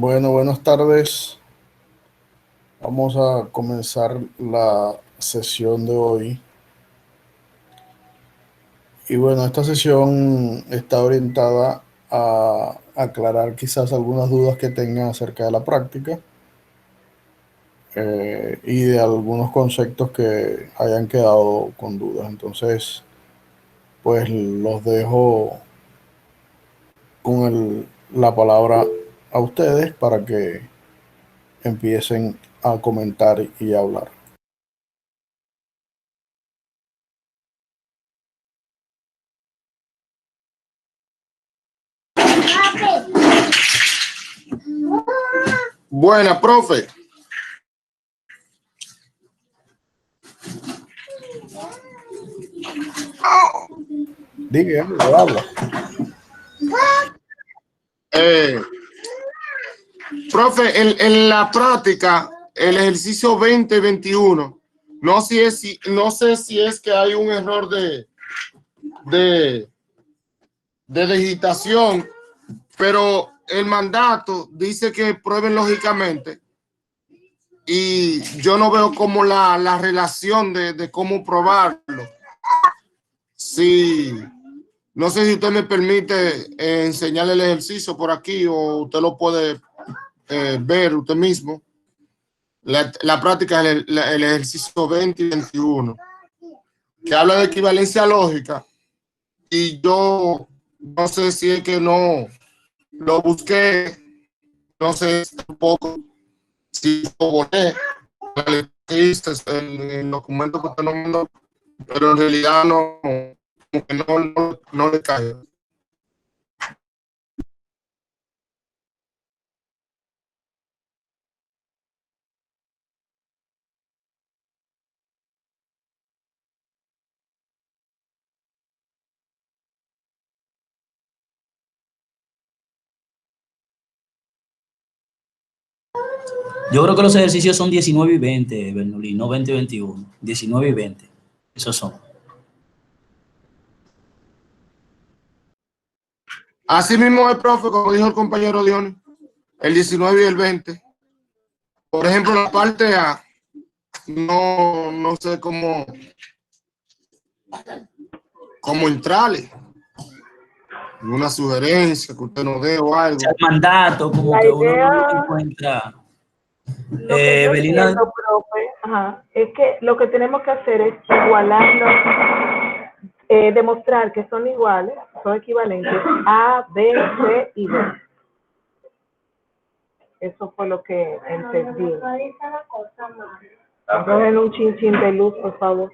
Bueno, buenas tardes. Vamos a comenzar la sesión de hoy. Y bueno, esta sesión está orientada a aclarar quizás algunas dudas que tengan acerca de la práctica y de algunos conceptos que hayan quedado con dudas. Entonces, pues los dejo con la palabra a ustedes para que empiecen a comentar y a hablar. Buena, profe. Diga, habla. Profe, en la práctica, el ejercicio 2021, no sé si es que hay un error de, de digitación, pero el mandato dice que prueben lógicamente y yo no veo como la relación de cómo probarlo. Sí. No sé si usted me permite enseñarle el ejercicio por aquí o usted lo puede ver usted mismo. La práctica es el ejercicio 20 y 21, que habla de equivalencia lógica. Y yo no sé si es que no lo busqué, no sé tampoco si lo borré el documento que usted no mandó, pero en realidad no, como que no le cae. Yo creo que los ejercicios son 19 y 20, Bernolín, no 20 y 21. 19 y 20. Esos son. Así mismo el profe, como dijo el compañero Dionis, el 19 y el 20. Por ejemplo, la parte A, no sé cómo entrarle. Una sugerencia que usted nos dé o algo. El mandato, como la que idea, uno no encuentra. Lo que yo entiendo, profe, es que lo que tenemos que hacer es igualarlos, demostrar que son iguales, son equivalentes A, B, C y D. Eso fue lo que entendí. Entonces, un chin de luz, por favor.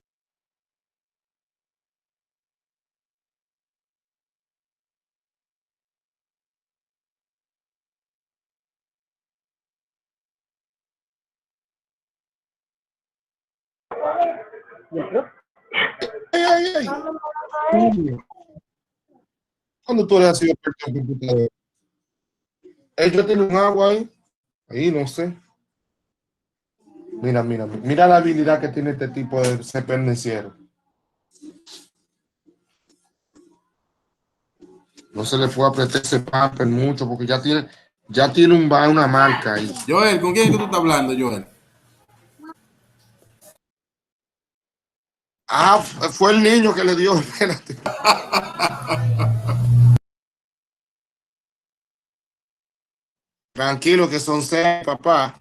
Ay. Cuando tú eres así experto en computador, ellos tienen un agua ahí no sé. Mira la habilidad que tiene este tipo de ser pendenciero. No se le puede apretar ese papel mucho porque ya tiene una marca ahí. Joel, ¿con quién es que tú estás hablando, Joel? Ah, fue el niño que le dio, espérate. Tranquilo que son 6, papá.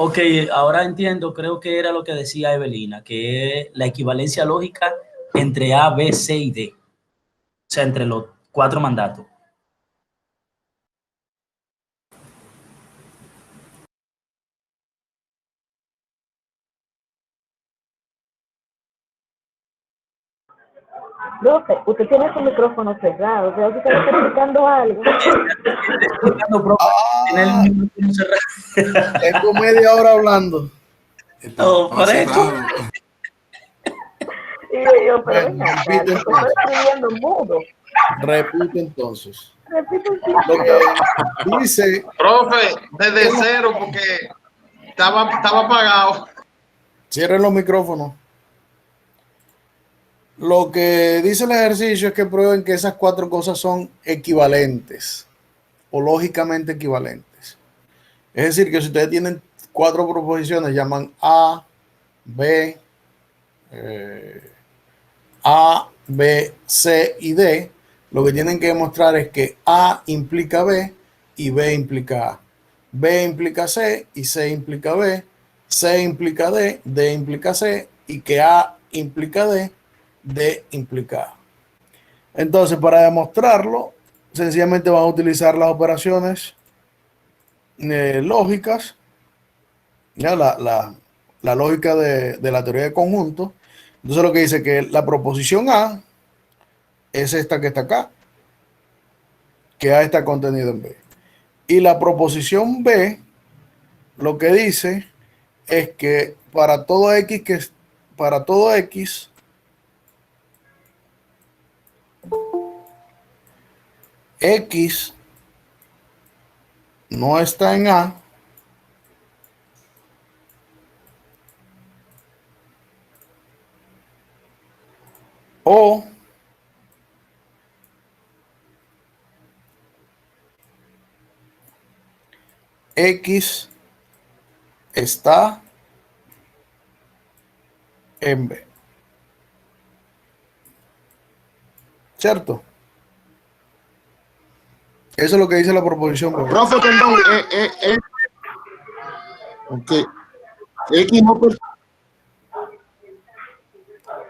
Ok, ahora entiendo, creo que era lo que decía Evelina, que es la equivalencia lógica entre A, B, C y D. O sea, entre los 4 mandatos. Profe, usted tiene su micrófono cerrado, creo que está explicando algo. Tiene el micrófono cerrado. Tengo media hora hablando. Por eso. Y yo, pero Bueno, venga, repite estoy escribiendo mudo. Repite entonces. Repite un Lo que dice. Profe, desde cero, porque estaba apagado. Cierren los micrófonos. Lo que dice el ejercicio es que prueben que esas cuatro cosas son equivalentes o lógicamente equivalentes. Es decir, que si ustedes tienen cuatro proposiciones, llaman A, B, C y D, lo que tienen que demostrar es que A implica B y B implica A. B implica C y C implica B. C implica D, D implica C y que A implica D, D implica A. Entonces, para demostrarlo, sencillamente van a utilizar las operaciones lógicas, ya la lógica de la teoría de conjuntos. Entonces, lo que dice que la proposición A es esta que está acá, que A está contenido en B. Y la proposición B, lo que dice es que para todo X, X no está en A, o X está en B. ¿Cierto? Eso es lo que dice la proposición B. Profe, perdón, ok. X no.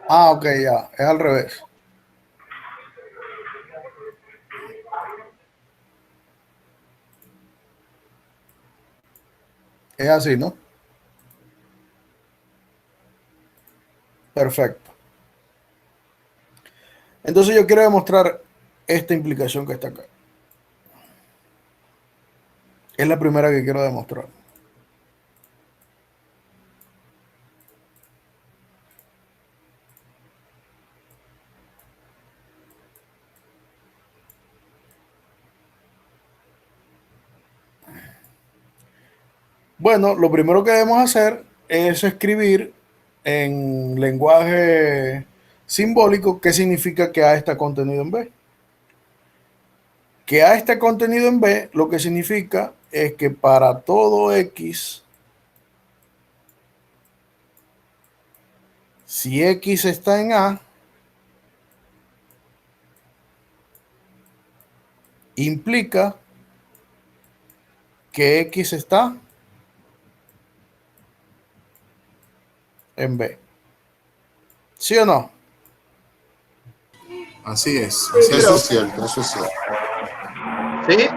Ah, ok, ya, es al revés. Es así, ¿no? Perfecto. Entonces yo quiero demostrar esta implicación que está acá. Es la primera que quiero demostrar. Bueno, lo primero que debemos hacer es escribir en lenguaje simbólico qué significa que A está contenido en B. Que A está contenido en B, lo que significa es que para todo X, si X está en A, implica que X está en B. ¿Sí o no? Así es. Eso es cierto, eso es cierto. ¿Sí?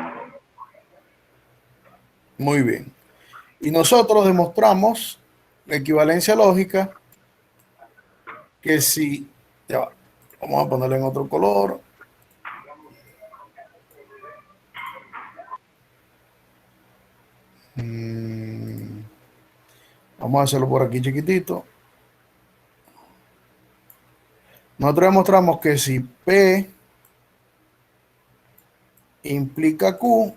Muy bien. Y nosotros demostramos la equivalencia lógica que si, ya va, vamos a ponerle en otro color. Vamos a hacerlo por aquí chiquitito. Nosotros demostramos que si P implica Q,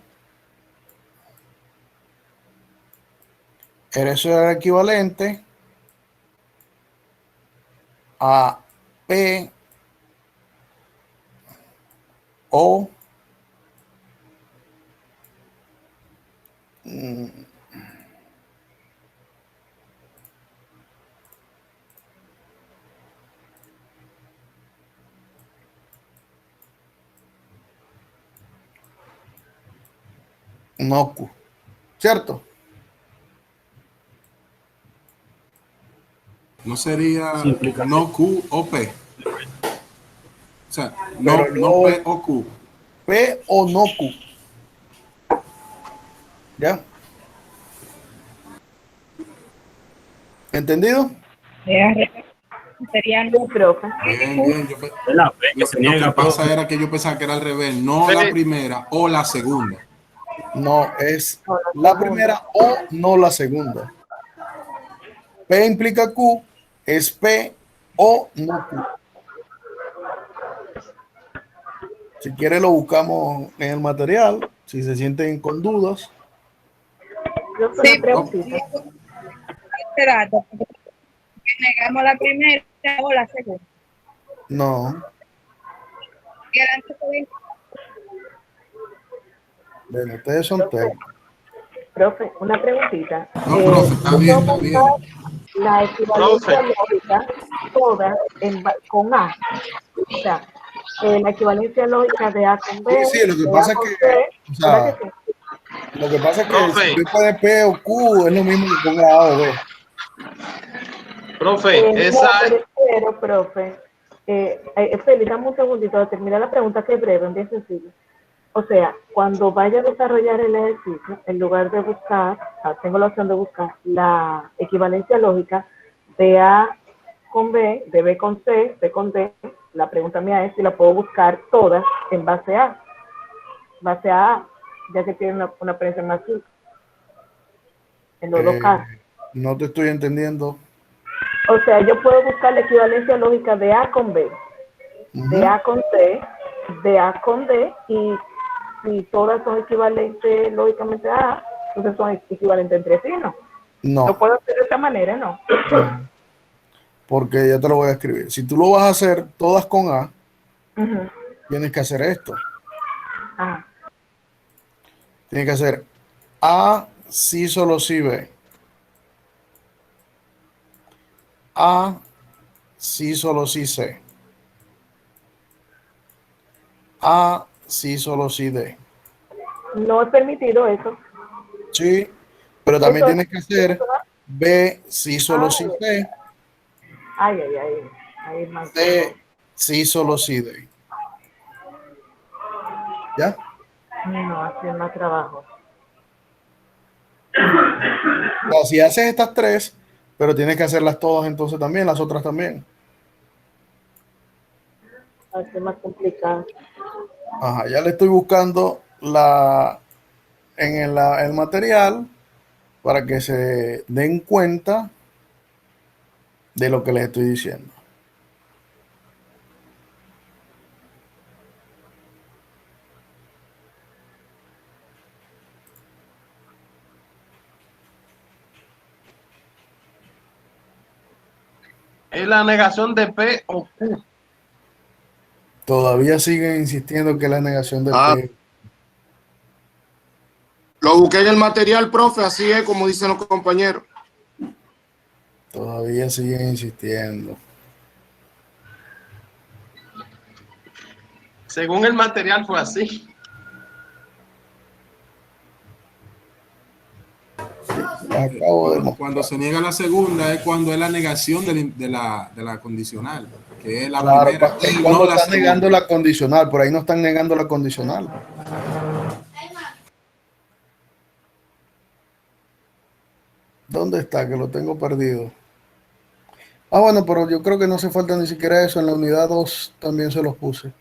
eso es equivalente a P o no Q, ¿cierto? No sería no Q o P. O sea, Pero no P o Q. P o no Q. ¿Ya? ¿Entendido? Sería no, profe. Bien. Lo que pasa era que yo pensaba que era al revés, no la primera o la segunda. No, es la primera o no la segunda. P implica Q, es P o no Q. Si quiere lo buscamos en el material, si se sienten con dudas. Sí, preguntita. Negamos la primera o la segunda. No. Bueno, ustedes son técnicos. Profe, una preguntita. No, profe, está bien. La equivalencia lógica toda con A. O sea, la equivalencia lógica de A con B. Sí, lo que pasa es que, o sea, lo que pasa es que si después de P o Q es lo mismo que ponga A o B. Profe, esa pero, profe, Feli, dame un segundito de terminar la pregunta, que es breve, bien sencillo. O sea, cuando vaya a desarrollar el ejercicio, en lugar de buscar, tengo la opción de buscar la equivalencia lógica de A con B, de B con C, C con D. La pregunta mía es si la puedo buscar todas en base A, ya que tiene una apariencia más simple. En los dos casos. No te estoy entendiendo. O sea, yo puedo buscar la equivalencia lógica de A con B, de A con C, de A con D, y si todas son equivalentes lógicamente a A, entonces son equivalentes entre sí, ¿no? No. Lo puedo hacer de esta manera, ¿no? Porque ya te lo voy a escribir. Si tú lo vas a hacer todas con A, tienes que hacer esto. Tienes que hacer A, sí, solo sí, B. A, sí, solo sí, C. A, sí, solo sí, D. No es permitido eso. Sí, pero también tienes que hacer B, sí, solo sí, C. Ahí más. D, sí, solo sí, D. ¿Ya? No, así es más trabajo. O sea, si haces estas tres, pero tienes que hacerlas todas entonces también, las otras también. Así es más complicado. Ajá, ya le estoy buscando en el material para que se den cuenta de lo que les estoy diciendo. es la negación de P o Q. Todavía siguen insistiendo que la negación de P. Lo busqué en el material, profe, así es como dicen los compañeros. Todavía siguen insistiendo. Según el material fue así. Cuando se niega la segunda es cuando es la negación de la condicional, que es la Claro, primera. es cuando están negando la condicional, por ahí no están negando la condicional. ¿Dónde está? Que lo tengo perdido. Ah, bueno, pero yo creo que no hace falta ni siquiera eso. En la unidad 2 también se los puse.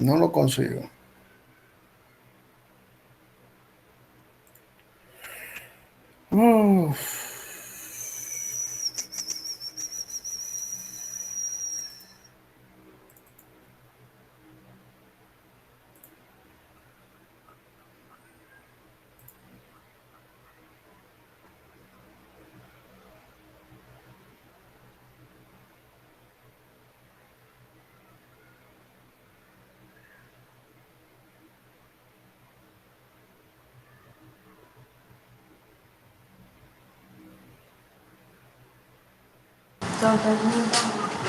No lo consigo. Uf.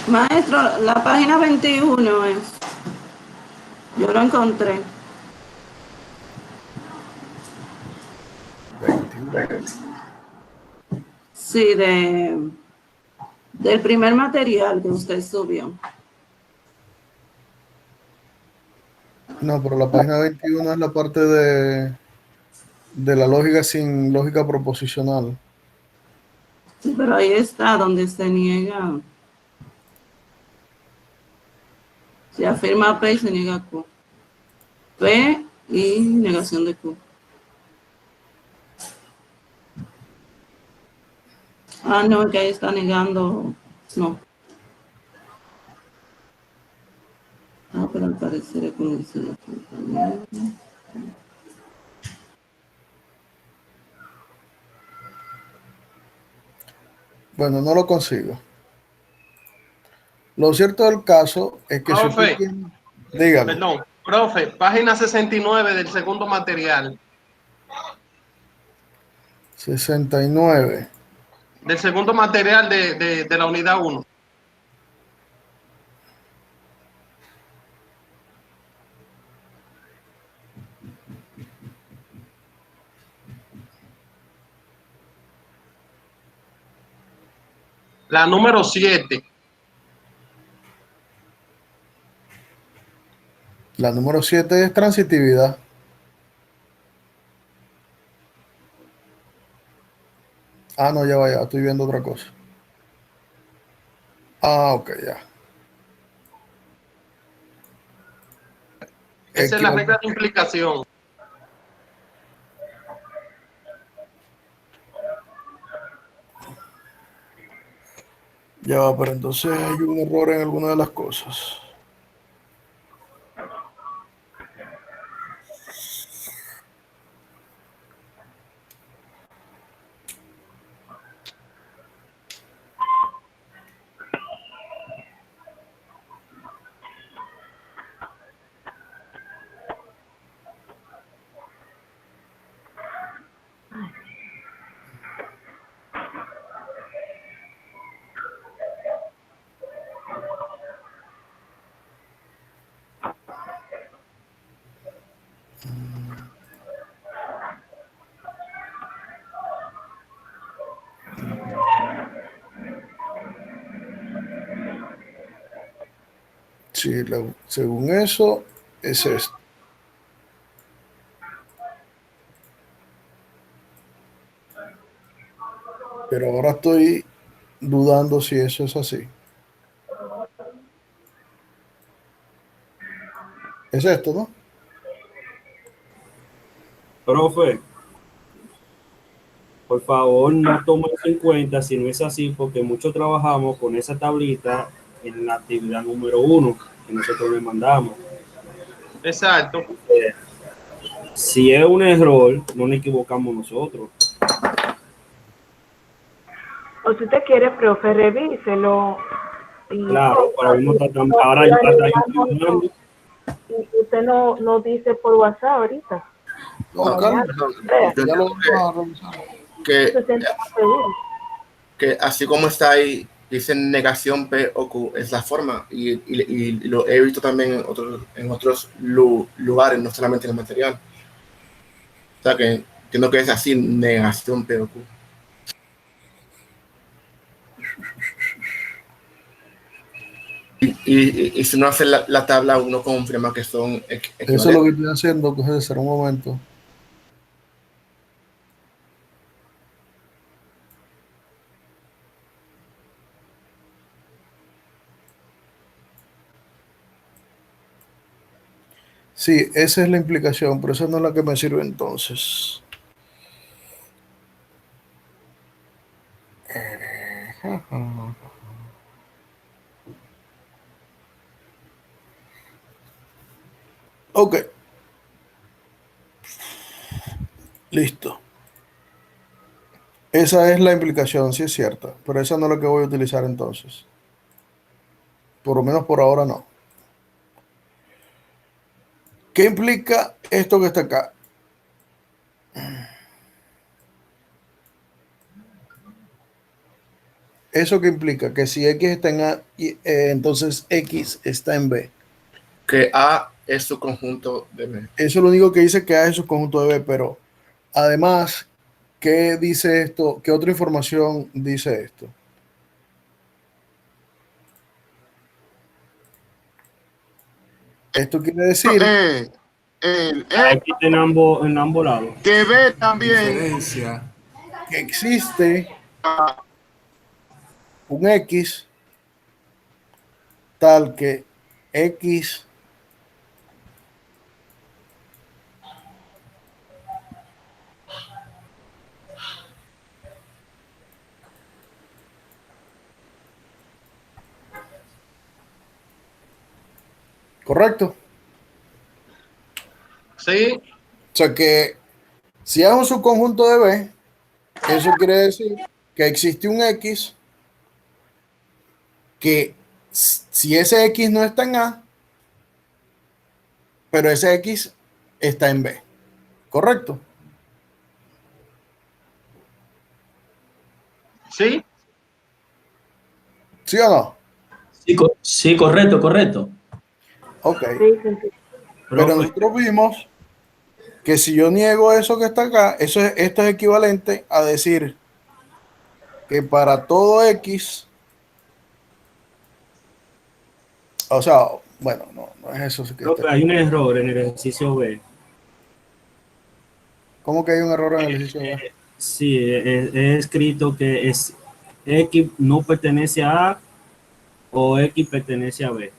Maestro, la página 21 es. Yo lo encontré. 21. Sí, del primer material que usted subió. No, pero la página 21 es la parte de la lógica sin lógica proposicional. Sí, pero ahí está donde se niega. Se afirma P y se niega Q. P y negación de Q. Ah, no, que ahí está negando. No. Ah, pero al parecer es como dice la compañera. Bueno, no lo consigo. Lo cierto del caso es que si usted Profe, tiene... Dígame. perdón, profe, página 69 del segundo material. 69. Del segundo material de la unidad 1. La número 7. La número 7 es transitividad. Ah, no, ya vaya, estoy viendo otra cosa. Ah, ok, ya. Esa es la regla de implicación. Ya va, pero entonces hay un error en alguna de las cosas. Sí, según eso, es esto. Pero ahora estoy dudando si eso es así. Es esto, ¿no? Profe, por favor, no tome eso en cuenta si no es así, porque muchos trabajamos con esa tablita en la actividad número 1 que nosotros le mandamos. Exacto. Si es un error, no nos equivocamos nosotros. O si usted quiere, profe, revíselo. Y, Claro, para uno está tan... no, Ahora yo estoy estudiando. y usted no dice por WhatsApp ahorita. O No, mañana. ya lo vamos a revisar. Se siente más seguro. Que así como está ahí, dicen negación P o Q, es la forma, y lo he visto también en otros lugares, no solamente en el material. O sea que entiendo que es así, negación P o Q. Y si uno hace la tabla, uno confirma que son equivalentes. Eso es lo que estoy haciendo, coger un momento. Sí, esa es la implicación, pero esa no es la que me sirve entonces. Ok. Listo. Esa es la implicación, sí es cierta, pero esa no es la que voy a utilizar entonces. Por lo menos por ahora no. ¿Qué implica esto que está acá? ¿Eso qué implica? Que si X está en A, entonces X está en B. Que A es su conjunto de B. Eso es lo único que dice que A es su conjunto de B, pero además, ¿qué dice esto? ¿Qué otra información dice esto? Esto quiere decir Aquí en ambos lados. que B también Diferencia. que existe un X tal que X ¿correcto? Sí, O sea que si es un subconjunto de B, eso quiere decir que existe un X que si ese X no está en A, pero ese X está en B. ¿Correcto? sí. ¿Sí o no? Sí, correcto, correcto. Ok. Sí, sí, sí. Pero Profe, nosotros vimos que si yo niego eso que está acá, esto es equivalente a decir que para todo X, o sea, bueno, no es eso que profe, está. hay un error en el ejercicio B. ¿Cómo que hay un error en el ejercicio B? Sí, es escrito que es X no pertenece a A o X pertenece a B.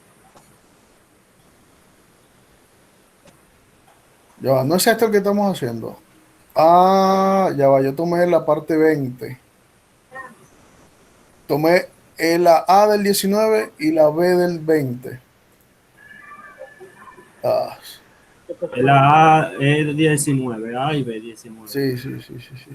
Ya va, no es esto que estamos haciendo. Ah, ya va, yo tomé la parte 20. Tomé la A del 19 y la B del 20. Ah, La A es 19, A y B 19. sí, sí, sí, sí, sí.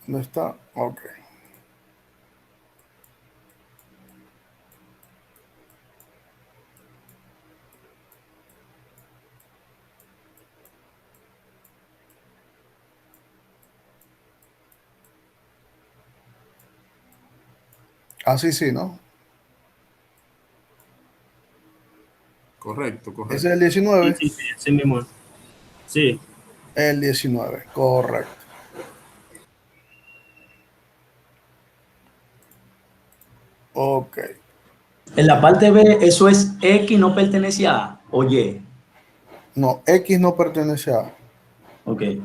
¿Dónde está? Ok. Así sí, ¿no? Correcto, Ese correcto. es el Sí, 19. sí, sí, así mismo. Sí, El 19, correcto. Ok. En la parte B, eso es X no pertenece a A o Y. No, X no pertenece a A. Ok. Eso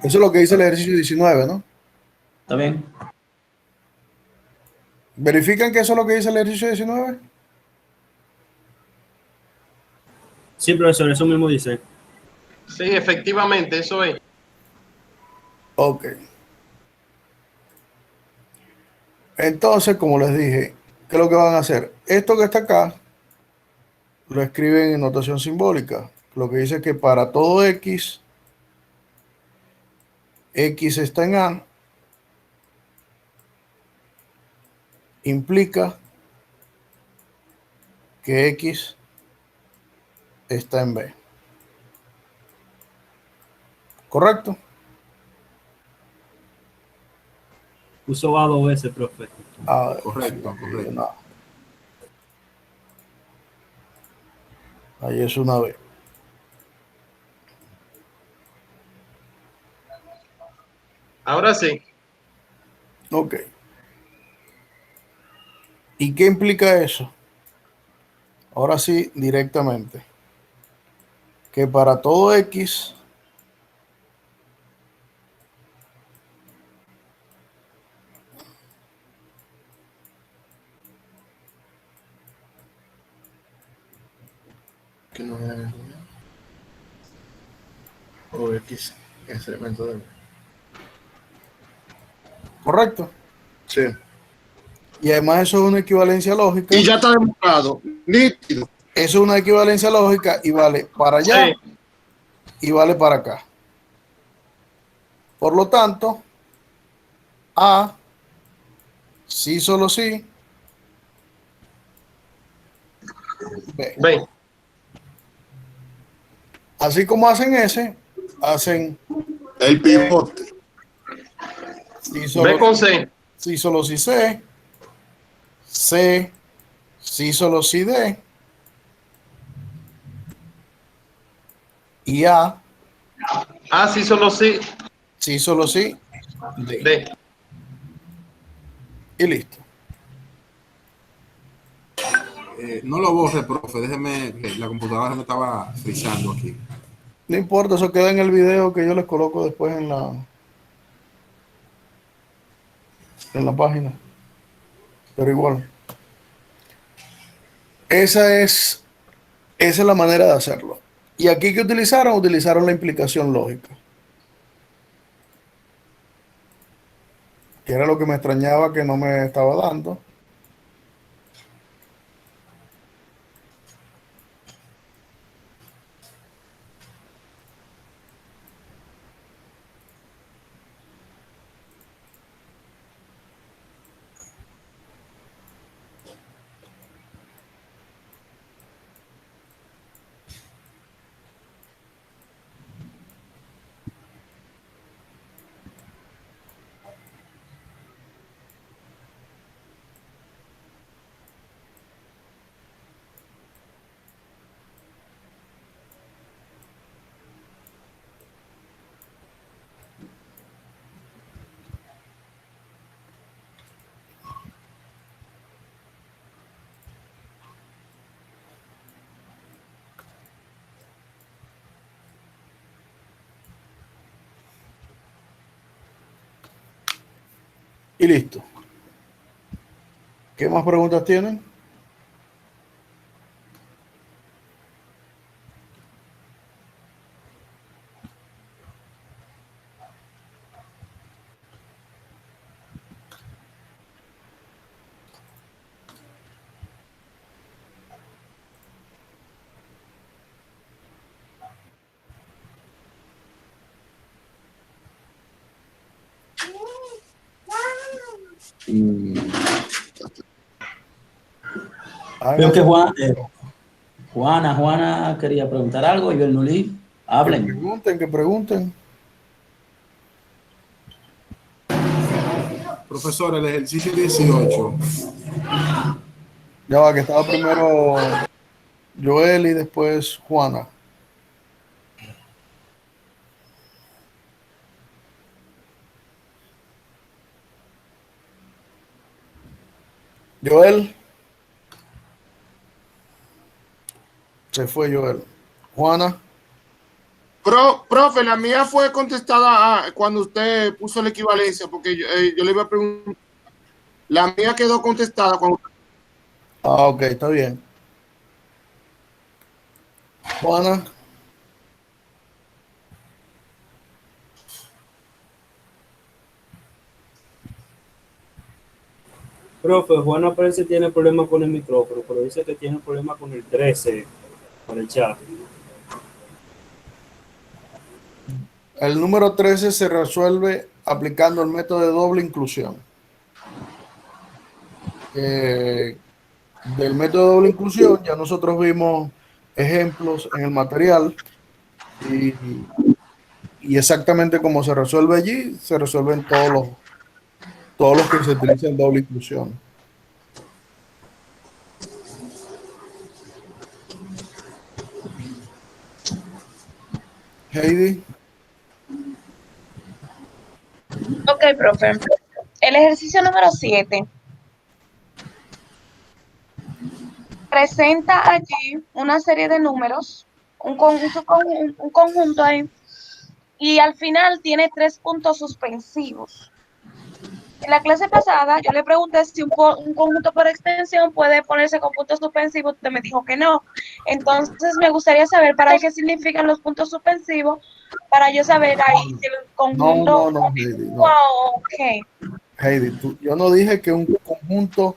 es lo que dice el ejercicio 19, ¿no? ¿Está bien? ¿Verifican que eso es lo que dice el ejercicio 19? sí, profesor, eso mismo dice. Sí, efectivamente, eso es. Ok. Entonces, como les dije, ¿qué es lo que van a hacer? Esto que está acá, lo escriben en notación simbólica. Lo que dice que para todo X, X está en A, implica que X está en B. ¿Correcto? Puso A dos veces, profe. Ah, Correcto, sí, correcto. no. Ahí es una B. Ahora sí. Ok. ¿Y qué implica eso? Ahora sí, directamente. Que para todo X, que no es o X es elemento de B. ¿correcto? Sí. Y además eso es una equivalencia lógica. Y ya está demostrado, nítido. Eso es una equivalencia lógica y vale para allá Sí. y vale para acá. Por lo tanto, A, sí, solo sí. B. B. Así como hacen ese, hacen El pivote. sí, B solo con C. sí, solo sí C. C, sí, solo sí D. Y A, A sí solo sí. sí, solo sí D. D. Y listo. No lo borre, profe, déjeme, que la computadora me estaba frizando aquí. No importa, eso queda en el video que yo les coloco después en la página. Pero igual. Esa es la manera de hacerlo. Y aquí que utilizaron la implicación lógica. Que era lo que me extrañaba que no me estaba dando. Y listo. ¿Qué más preguntas tienen? Veo que Háganse- Juana quería preguntar algo. Y Bernulí, hablen. que pregunten. Profesor, el ejercicio 18. Ya va, que estaba primero Joel y después Juana. Joel. Se fue Joel. Juana. Profe, la mía fue contestada cuando usted puso la equivalencia, porque yo le iba a preguntar. La mía quedó contestada cuando. Ah, ok, está bien. Juana. Profe, Juana parece que tiene problemas con el micrófono, pero dice que tiene problemas con el 13, con el chat. El número 13 se resuelve aplicando el método de doble inclusión. Del método de doble inclusión ya nosotros vimos ejemplos en el material y exactamente como se resuelve allí, se resuelven todos los que se utilizan doble inclusión. Heidi. Ok, profe. El ejercicio número 7 presenta allí una serie de números, un conjunto ahí, y al final tiene 3 puntos suspensivos. En la clase pasada yo le pregunté si un conjunto por extensión puede ponerse con puntos suspensivos, usted me dijo que no. Entonces me gustaría saber para qué significan los puntos suspensivos, para yo saber ahí si el conjunto No, Heidi, no. o qué. Heidi, yo no dije que un conjunto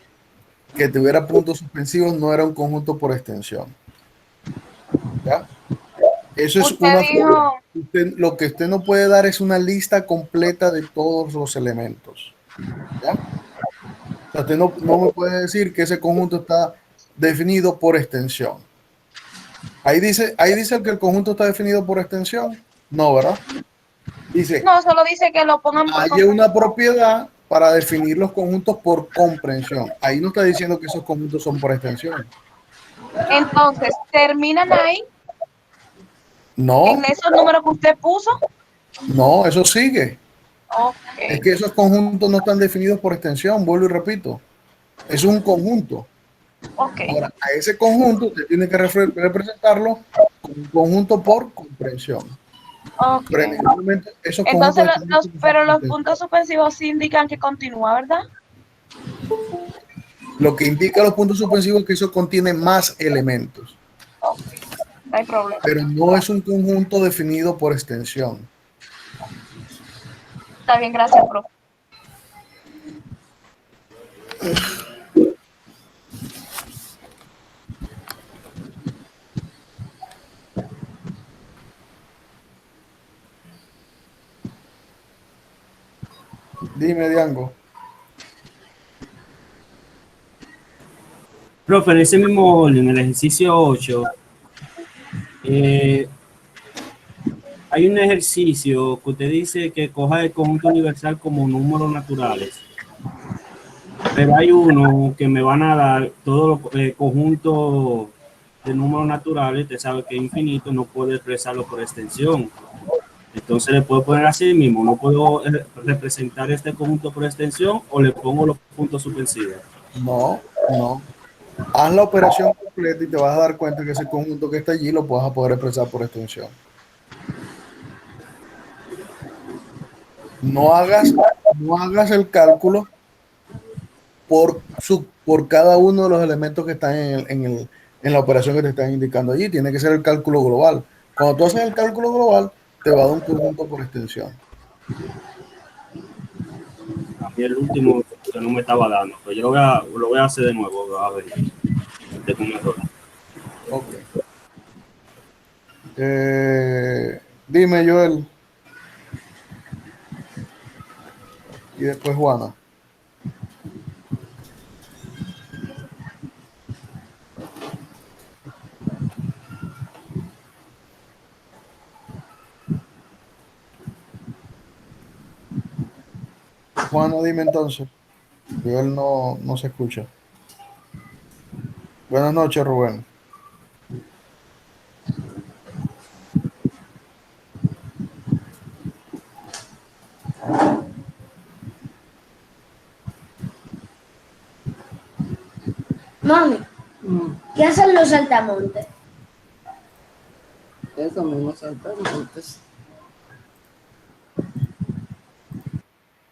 que tuviera puntos suspensivos no era un conjunto por extensión. ¿Ya? Eso es Usted una forma. dijo, Lo que usted no puede dar es una lista completa de todos los elementos. ¿Ya? O sea, usted no me puede decir que ese conjunto está definido por extensión. Ahí dice que el conjunto está definido por extensión. No, ¿verdad? Dice, No, solo dice que lo pongan por hay una comprensión. propiedad para definir los conjuntos por comprensión. Ahí no está diciendo que esos conjuntos son por extensión. Entonces, terminan ahí en No, esos números que usted puso. no, eso sigue. Ok, Es que esos conjuntos no están definidos por extensión, vuelvo y repito. Es un conjunto. ok, Ahora, a ese conjunto usted tiene que representarlo como un conjunto por comprensión. ok. Pero en ningún momento esos Entonces, conjuntos están definidos por pero los extensión. puntos suspensivos sí indican que continúa, ¿verdad? Lo que indica los puntos suspensivos es que eso contiene más elementos, Ok, no hay problema. pero no es un conjunto definido por extensión. Está bien, gracias, profe. Dime, Diango. Profe, en ese mismo orden, en el ejercicio 8, hay un ejercicio que usted dice que coja el conjunto universal como números naturales. Pero hay uno que me van a dar todos los conjuntos de números naturales. Usted sabe que es infinito, no puede expresarlo por extensión. Entonces le puedo poner así mismo, no puedo representar este conjunto por extensión o le pongo los puntos suspensivos. No, no. Haz la operación completa y te vas a dar cuenta que ese conjunto que está allí lo vas a poder expresar por extensión. No hagas el cálculo por cada uno de los elementos que están en la operación que te están indicando allí. Tiene que ser el cálculo global. Cuando tú haces el cálculo global, te va a dar un conjunto por extensión. A mí el último que no me estaba dando, pero yo lo voy a hacer de nuevo, a ver, tengo un error. Ok. Dime, Joel. Y después Juana. Juana, dime entonces. Joel no se escucha. Buenas noches, Rubén. Mami, ¿qué hacen los saltamontes? Eso mismo, saltamontes.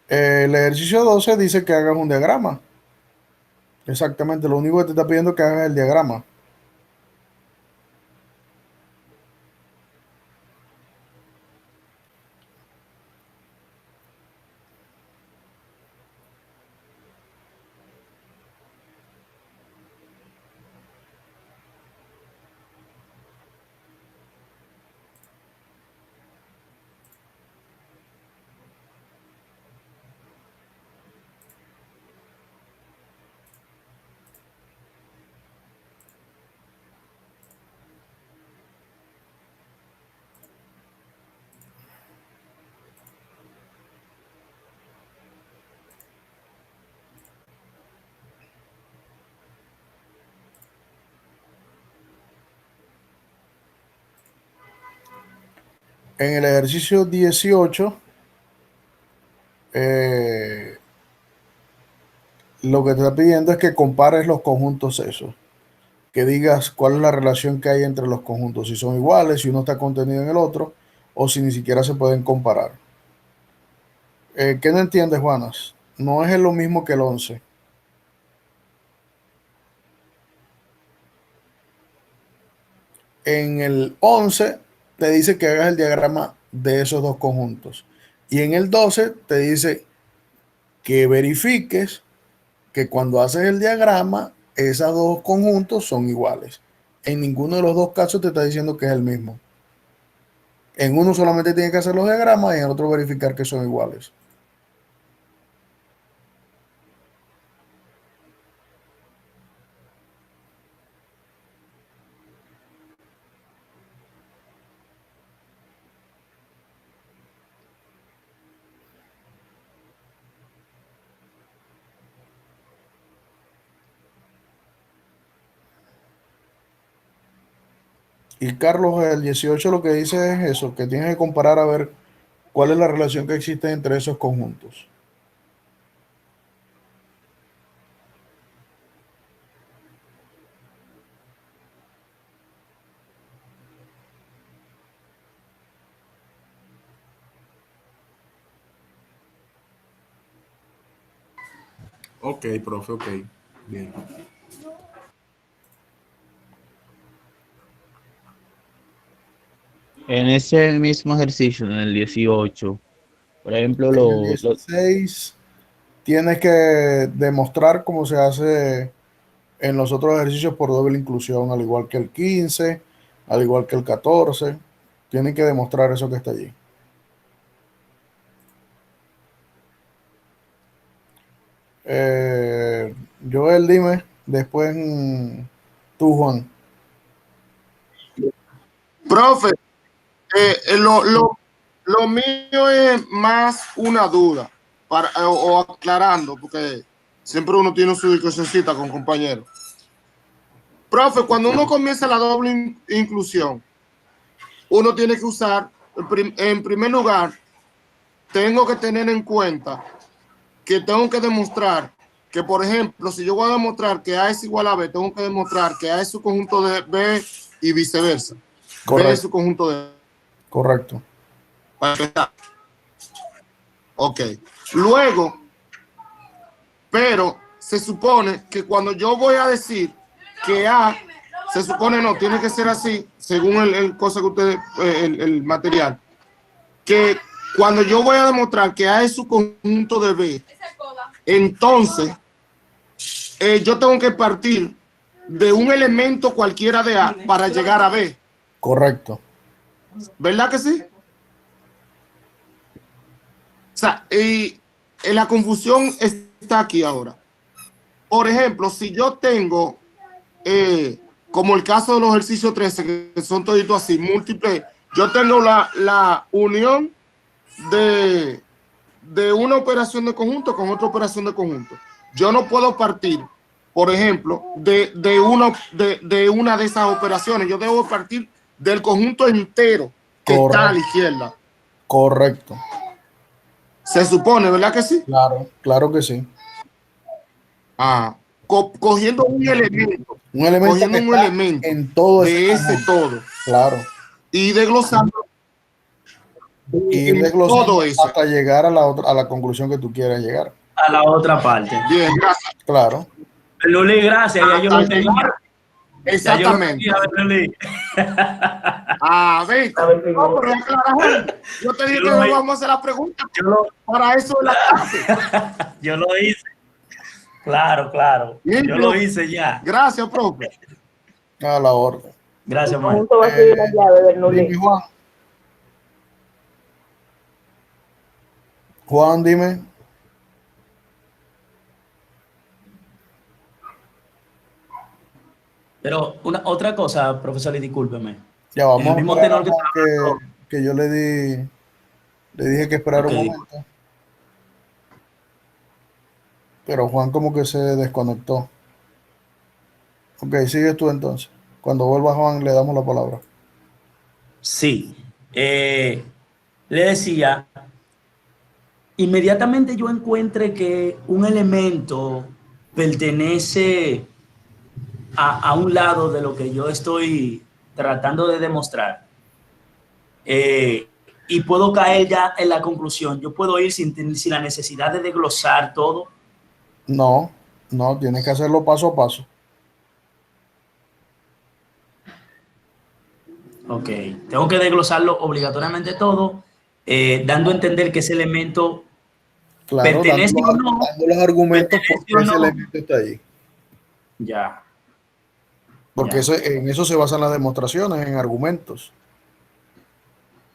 El ejercicio 12 dice que hagas un diagrama. Exactamente, lo único que te está pidiendo es que hagas el diagrama. En el ejercicio 18, lo que te está pidiendo es que compares los conjuntos esos. Que digas cuál es la relación que hay entre los conjuntos, si son iguales, si uno está contenido en el otro, o si ni siquiera se pueden comparar. ¿Qué no entiendes, Juanas? No es lo mismo que el 11. En el 11 te dice que hagas el diagrama de esos dos conjuntos. Y en el 12 te dice que verifiques que cuando haces el diagrama, esos dos conjuntos son iguales. En ninguno de los dos casos te está diciendo que es el mismo. En uno solamente tienes que hacer los diagramas y en el otro verificar que son iguales. Y Carlos, el 18 lo que dice es eso, que tienes que comparar a ver cuál es la relación que existe entre esos conjuntos. Ok, profe, ok. Bien. En ese mismo ejercicio, en el 18, por ejemplo, En el 16 tienes que demostrar cómo se hace en los otros ejercicios por doble inclusión, al igual que el 15, al igual que el 14. Tienen que demostrar eso que está allí. Joel, dime, después tú, Juan. Profe, lo mío es más una duda o aclarando, porque siempre uno tiene su discusióncita con compañeros. Profe, cuando uno comienza la doble inclusión, uno tiene que usar, en primer lugar, tengo que tener en cuenta que tengo que demostrar que, por ejemplo, si yo voy a demostrar que A es igual a B, tengo que demostrar que A es su conjunto de B y viceversa. Correcto. B es su conjunto de... Correcto. Ok. Luego, pero se supone que cuando yo voy a decir que A, se supone no, tiene que ser así, según el cosa que ustedes, el material, que cuando yo voy a demostrar que A es su conjunto de B, entonces yo tengo que partir de un elemento cualquiera de A para llegar a B. Correcto. ¿Verdad que sí? O sea, y la confusión está aquí ahora. Por ejemplo, si yo tengo, como el caso de los ejercicios 13, que son toditos así, múltiples, yo tengo la unión de una operación de conjunto con otra operación de conjunto. Yo no puedo partir, por ejemplo, de una de esas operaciones. Yo debo partir del conjunto entero que está a la izquierda. Correcto. Se supone, ¿verdad que sí? Claro, claro que sí. Cogiendo un elemento. Un elemento cogiendo que un está elemento en todo de ese todo. Claro. Y desglosando. Y desglosando todo eso. hasta llegar a la conclusión que tú quieras llegar. A la otra parte. Bien, gracias. Claro. Luli, gracias. Ya yo lo tenía. Exactamente. Yo te dije que no vamos a hacer la pregunta. Para eso es la clase. Yo lo hice. Claro, claro. Yo lo hice ya. Gracias, profe. A la orden. Gracias, Juan. Juan, dime. Pero otra cosa, profesor, y discúlpeme. Ya vamos el mismo a tenor que yo le dije que esperara un momento. Pero Juan como que se desconectó. Ok, sigue tú entonces. Cuando vuelva Juan le damos la palabra. Sí. Le decía, inmediatamente yo encuentre que un elemento pertenece a un lado de lo que yo estoy tratando de demostrar, y puedo caer ya en la conclusión, yo puedo ir sin la necesidad de desglosar todo. No, tienes que hacerlo paso a paso. Ok, tengo que desglosarlo obligatoriamente todo, dando a entender que ese elemento pertenece o no. Dando los argumentos porque ese elemento está allí. Ya. Porque en eso se basan las demostraciones, en argumentos.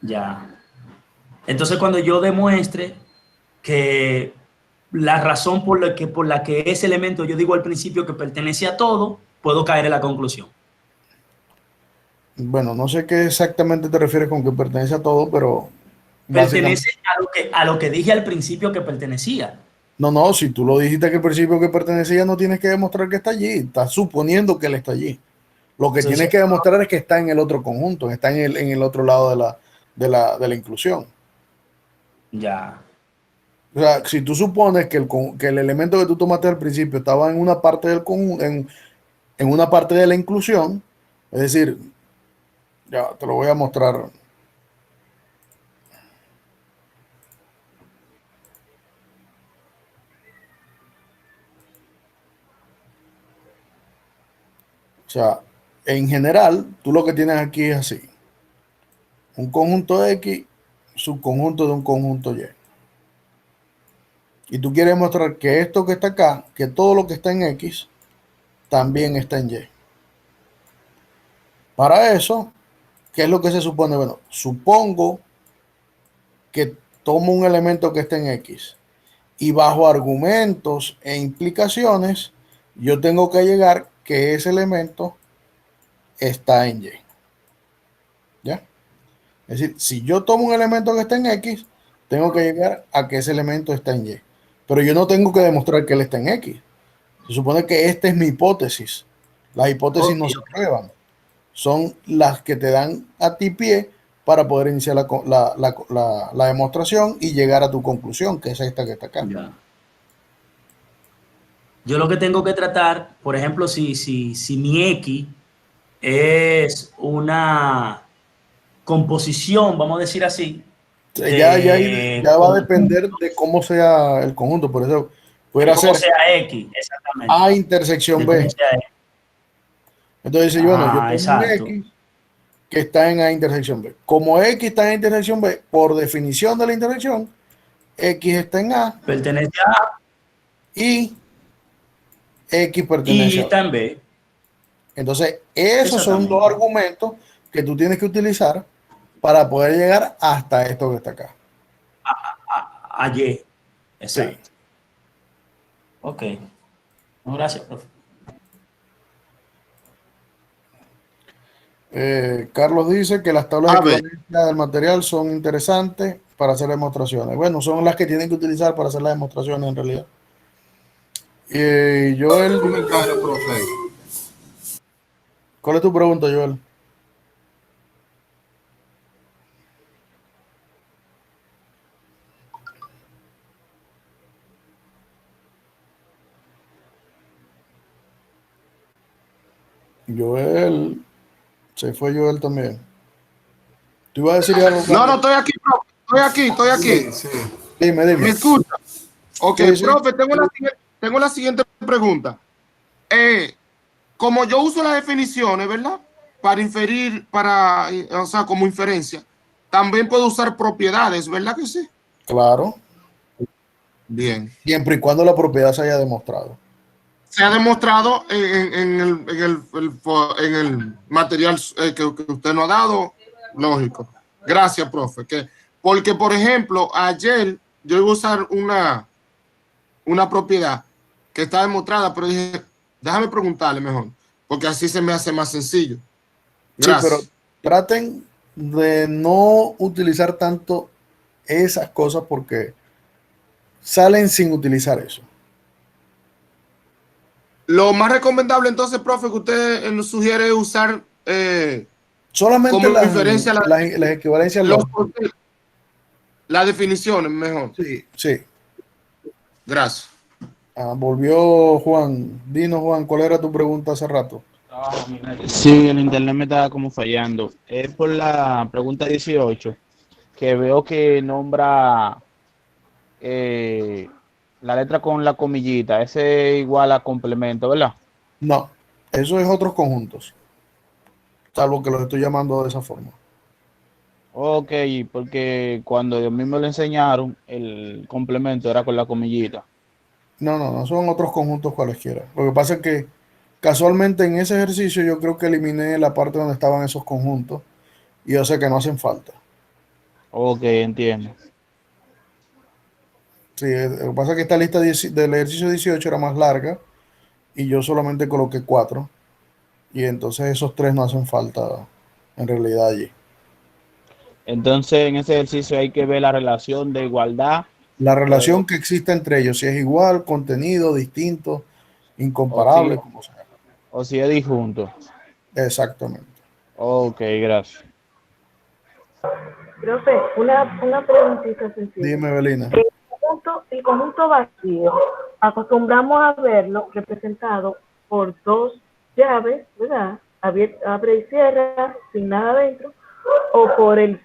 Ya. Entonces, cuando yo demuestre que la razón por la que ese elemento, yo digo al principio que pertenece a todo, puedo caer en la conclusión. Bueno, no sé qué exactamente te refieres con que pertenece a todo, pero... Pertenece a lo que dije al principio que pertenecía. No, si tú lo dijiste que al principio que pertenecía, no tienes que demostrar que está allí. Estás suponiendo que él está allí. Lo que Entonces, tienes que demostrar es que está en el otro conjunto, está en el otro lado de la inclusión. ya. O sea, si tú supones que el elemento que tú tomaste al principio estaba en una parte del conjunto, en una parte de la inclusión, es decir, ya te lo voy a mostrar. O sea, en general, tú lo que tienes aquí es así. Un conjunto X, subconjunto de un conjunto Y. Y tú quieres mostrar que esto que está acá, que todo lo que está en X, también está en Y. Para eso, ¿qué es lo que se supone? Bueno, supongo que tomo un elemento que está en X y bajo argumentos e implicaciones, yo tengo que llegar que ese elemento está en Y. ¿Ya? Es decir, si yo tomo un elemento que está en X, tengo que llegar a que ese elemento está en Y. Pero yo no tengo que demostrar que él está en X. Se supone que esta es mi hipótesis. Las hipótesis no se prueban. Son las que te dan a ti pie para poder iniciar la demostración y llegar a tu conclusión, que es esta que está acá. Ya. Yo lo que tengo que tratar, por ejemplo, si mi X es una composición, vamos a decir así, Ya va a depender de cómo sea el conjunto. Por eso pudiera cómo ser sea X, exactamente. A intersección De B. cómo sea X. Entonces dice, bueno, yo tengo Exacto. un X que está en A intersección B. Como X está en intersección B, por definición de la intersección, X está en A Pertenece a y X y pertenece a está en B. Entonces, esos son Exactamente. los argumentos que tú tienes que utilizar para poder llegar hasta esto que está acá. A Y. Exacto. Sí. Ok. No, gracias, profe. Carlos dice que las tablas de A ver. equivalencia del material son interesantes para hacer demostraciones. Bueno, son las que tienen que utilizar para hacer las demostraciones en realidad. Joel, Comentario, profe. ¿cuál es tu pregunta, Joel? Joel, se fue Joel también. ¿Tú ibas a decir algo? No, estoy aquí, profe. Estoy aquí. Sí. Dime. ¿Me escucha? Ok, Sí. profe, tengo la siguiente pregunta. Como yo uso las definiciones, ¿verdad? Para inferir, o sea, como inferencia, también puedo usar propiedades, ¿verdad que sí? Claro. Bien. Siempre y cuando la propiedad se haya demostrado. Se ha demostrado en el material que usted nos ha dado, lógico. Gracias, profe. Porque, por ejemplo, ayer yo iba a usar una propiedad que está demostrada, pero dije, déjame preguntarle mejor, porque así se me hace más sencillo. Gracias. Sí, pero traten de no utilizar tanto esas cosas porque salen sin utilizar eso. Lo más recomendable entonces, profe, que usted nos sugiere usar solamente como las referencia las equivalencias las definiciones mejor. Sí. Gracias. Volvió Juan. Dinos, Juan, ¿cuál era tu pregunta hace rato? Sí, el internet me estaba como fallando. Es por la pregunta 18, que veo que nombra la letra con la comillita. Ese es igual a complemento, ¿verdad? No, eso es otros conjuntos. Salvo que los estoy llamando de esa forma. Ok, porque cuando a mí me lo enseñaron, el complemento era con la comillita. No, son otros conjuntos cualesquiera. Lo que pasa es que casualmente en ese ejercicio yo creo que eliminé la parte donde estaban esos conjuntos y yo sé que no hacen falta. Ok, entiendo. Sí, lo que pasa es que esta lista del ejercicio 18 era más larga y yo solamente coloqué 4 y entonces esos 3 no hacen falta en realidad allí. Entonces en ese ejercicio hay que ver la relación de igualdad. La relación que existe entre ellos, si es igual, contenido, distinto, incomparable, como sea. O si es disjunto. Exactamente. Ok, gracias. Profe, una preguntita sencilla. Dime, Belina. El conjunto vacío, acostumbramos a verlo representado por dos llaves, ¿verdad? Abre y cierra, sin nada dentro, o por el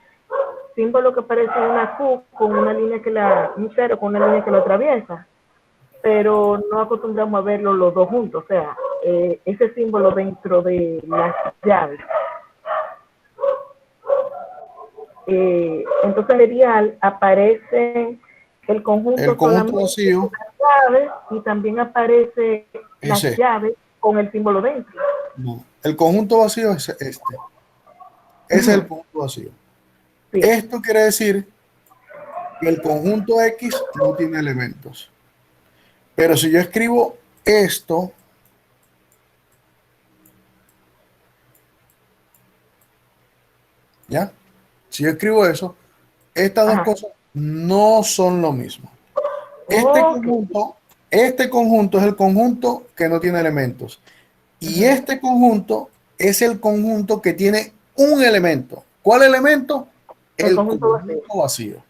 símbolo que parece una Q con una línea un cero con una línea que lo atraviesa. Pero no acostumbramos a verlo los dos juntos, o sea, ese símbolo dentro de las llaves. Entonces, en el dial aparece el conjunto vacío, las llaves, y también aparece las llaves con el símbolo dentro. No, el conjunto vacío es este. Ese es el conjunto vacío. Sí. Esto quiere decir que el conjunto X no tiene elementos. Pero si yo escribo esto, ¿ya? Si yo escribo eso, estas dos cosas no son lo mismo. Este conjunto es el conjunto que no tiene elementos. Y este conjunto es el conjunto que tiene un elemento. ¿Cuál elemento? El conjunto vacío.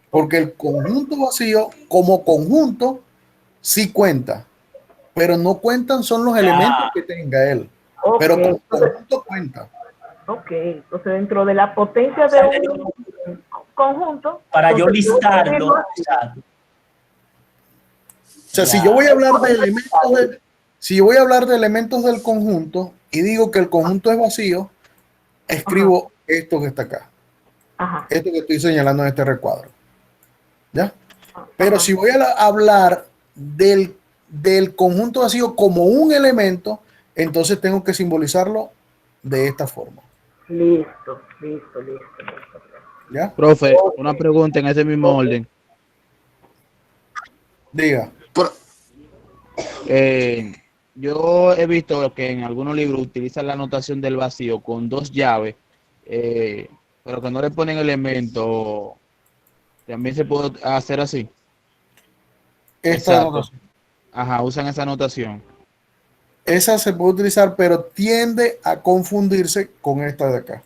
Porque el conjunto vacío, como conjunto, sí cuenta. Pero no cuentan son los elementos que tenga él. Pero como conjunto cuenta. Ok, entonces dentro de la potencia de un conjunto... Para yo listarlo. O sea, si yo voy a hablar de elementos si yo voy a hablar de elementos del conjunto y digo que el conjunto es vacío, escribo esto que está acá. Esto que estoy señalando en este recuadro. ¿Ya? Pero si voy a hablar del conjunto vacío como un elemento, entonces tengo que simbolizarlo de esta forma. Listo. ¿Ya? Profe, una pregunta en ese mismo orden. Diga. Yo he visto que en algunos libros utilizan la notación del vacío con dos llaves, pero que no le ponen elementos. También se puede hacer así. Esta notación. Ajá, usan esa notación. Esa se puede utilizar, pero tiende a confundirse con esta de acá.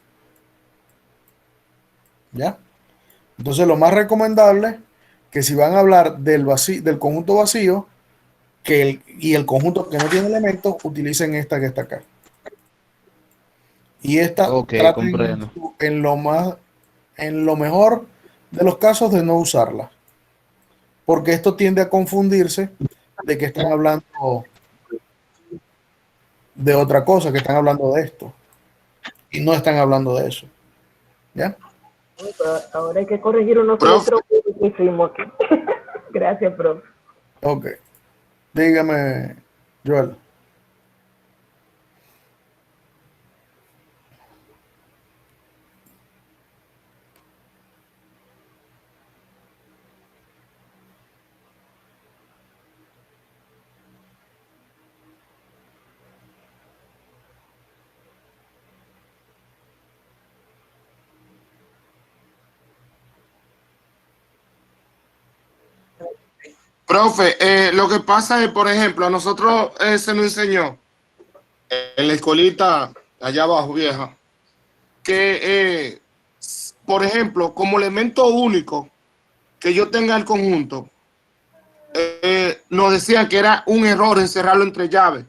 ¿Ya? Entonces, lo más recomendable que si van a hablar del conjunto vacío y el conjunto que no tiene elementos, utilicen esta que está acá. Y esta traten en lo mejor de los casos de no usarla. Porque esto tiende a confundirse de que están hablando de otra cosa, que están hablando de esto. Y no están hablando de eso. ¿Ya? Ahora hay que corregir unos otros que hicimos aquí. Gracias, profe. Ok. Dígame, Joel. Profe, lo que pasa es, por ejemplo, a nosotros se nos enseñó en la escuelita allá abajo, vieja, que, por ejemplo, como elemento único que yo tenga el conjunto, nos decían que era un error encerrarlo entre llaves,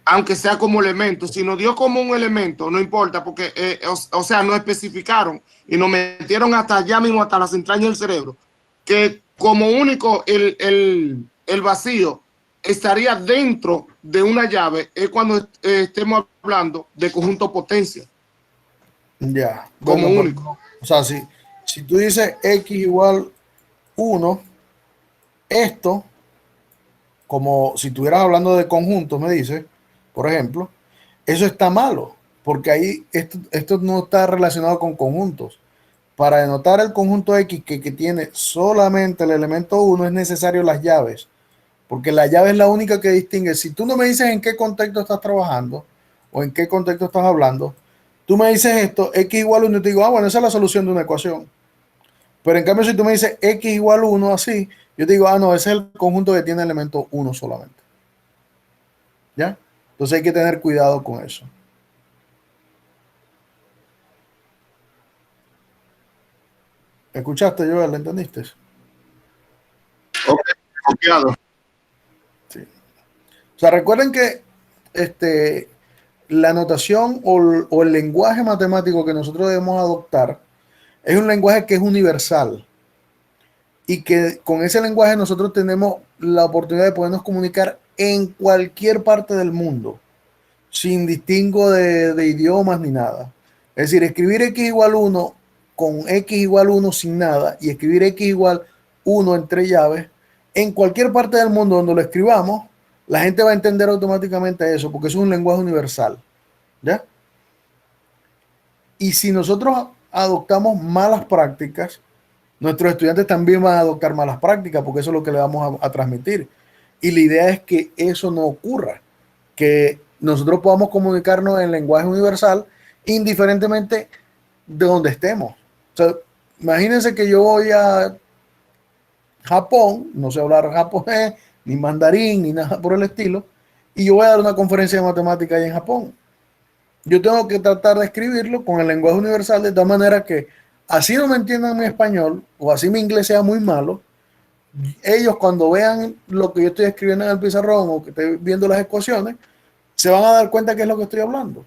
aunque sea como elemento. Si nos dio como un elemento, no importa, porque, o sea, no especificaron y nos metieron hasta allá mismo, hasta las entrañas del cerebro, que como único el vacío estaría dentro de una llave, es cuando estemos hablando de conjunto potencia. Ya. Como único. O sea, si tú dices X igual 1, esto, como si estuvieras hablando de conjuntos, me dice, por ejemplo, eso está malo, porque ahí esto no está relacionado con conjuntos. Para denotar el conjunto X que tiene solamente el elemento 1 es necesario las llaves, porque la llave es la única que distingue. Si tú no me dices en qué contexto estás trabajando o en qué contexto estás hablando, tú me dices esto, X igual 1, y te digo, bueno, esa es la solución de una ecuación. Pero en cambio, si tú me dices X igual 1 así, yo te digo, no, ese es el conjunto que tiene elemento 1 solamente. ¿Ya? Entonces hay que tener cuidado con eso. ¿Escuchaste, Joel? ¿Le entendiste? Ok, copiado. Sí. O sea, recuerden que la notación o el lenguaje matemático que nosotros debemos adoptar es un lenguaje que es universal y que con ese lenguaje nosotros tenemos la oportunidad de podernos comunicar en cualquier parte del mundo, sin distingo de idiomas ni nada. Es decir, escribir x igual 1 con x igual 1 sin nada y escribir x igual 1 entre llaves, en cualquier parte del mundo donde lo escribamos, la gente va a entender automáticamente eso, porque eso es un lenguaje universal. ¿Ya? Y si nosotros adoptamos malas prácticas, nuestros estudiantes también van a adoptar malas prácticas, porque eso es lo que le vamos a transmitir. Y la idea es que eso no ocurra, que nosotros podamos comunicarnos en lenguaje universal indiferentemente de donde estemos. O sea, imagínense que yo voy a Japón, no sé hablar japonés, ni mandarín, ni nada por el estilo, y yo voy a dar una conferencia de matemáticas ahí en Japón. Yo tengo que tratar de escribirlo con el lenguaje universal de tal manera que así no me entiendan mi español o así mi inglés sea muy malo, ellos cuando vean lo que yo estoy escribiendo en el pizarrón o que estoy viendo las ecuaciones, se van a dar cuenta que es lo que estoy hablando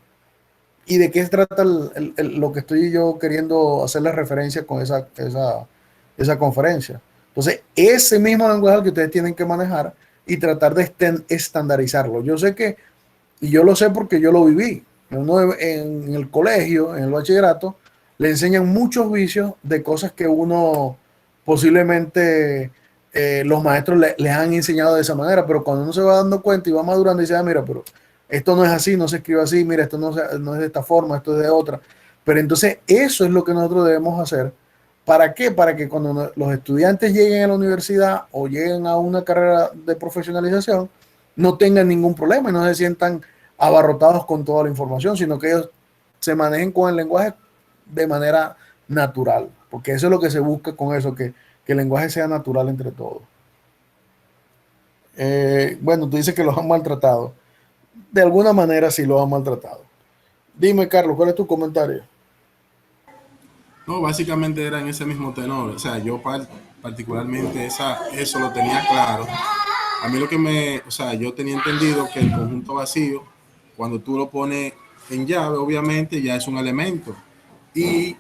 y de qué se trata lo que estoy yo queriendo hacerle referencia con esa conferencia. Entonces, ese mismo lenguaje que ustedes tienen que manejar y tratar de estandarizarlo. Yo sé que, y yo lo sé porque yo lo viví, uno en el colegio, en el bachillerato, le enseñan muchos vicios de cosas que uno posiblemente los maestros les han enseñado de esa manera, pero cuando uno se va dando cuenta y va madurando y dice, mira, pero esto no es así, no se escribe así, mira, esto no es de esta forma, esto es de otra. Pero entonces eso es lo que nosotros debemos hacer. ¿Para qué? Para que cuando los estudiantes lleguen a la universidad o lleguen a una carrera de profesionalización, no tengan ningún problema y no se sientan abarrotados con toda la información, sino que ellos se manejen con el lenguaje de manera natural, porque eso es lo que se busca con eso, que el lenguaje sea natural entre todos. Bueno, tú dices que los han maltratado. De alguna manera sí los han maltratado. Dime, Carlos, ¿cuál es tu comentario? No, básicamente era en ese mismo tenor. O sea, yo particularmente eso lo tenía claro. A mí yo tenía entendido que el conjunto vacío, cuando tú lo pones en llave, obviamente ya es un elemento. Y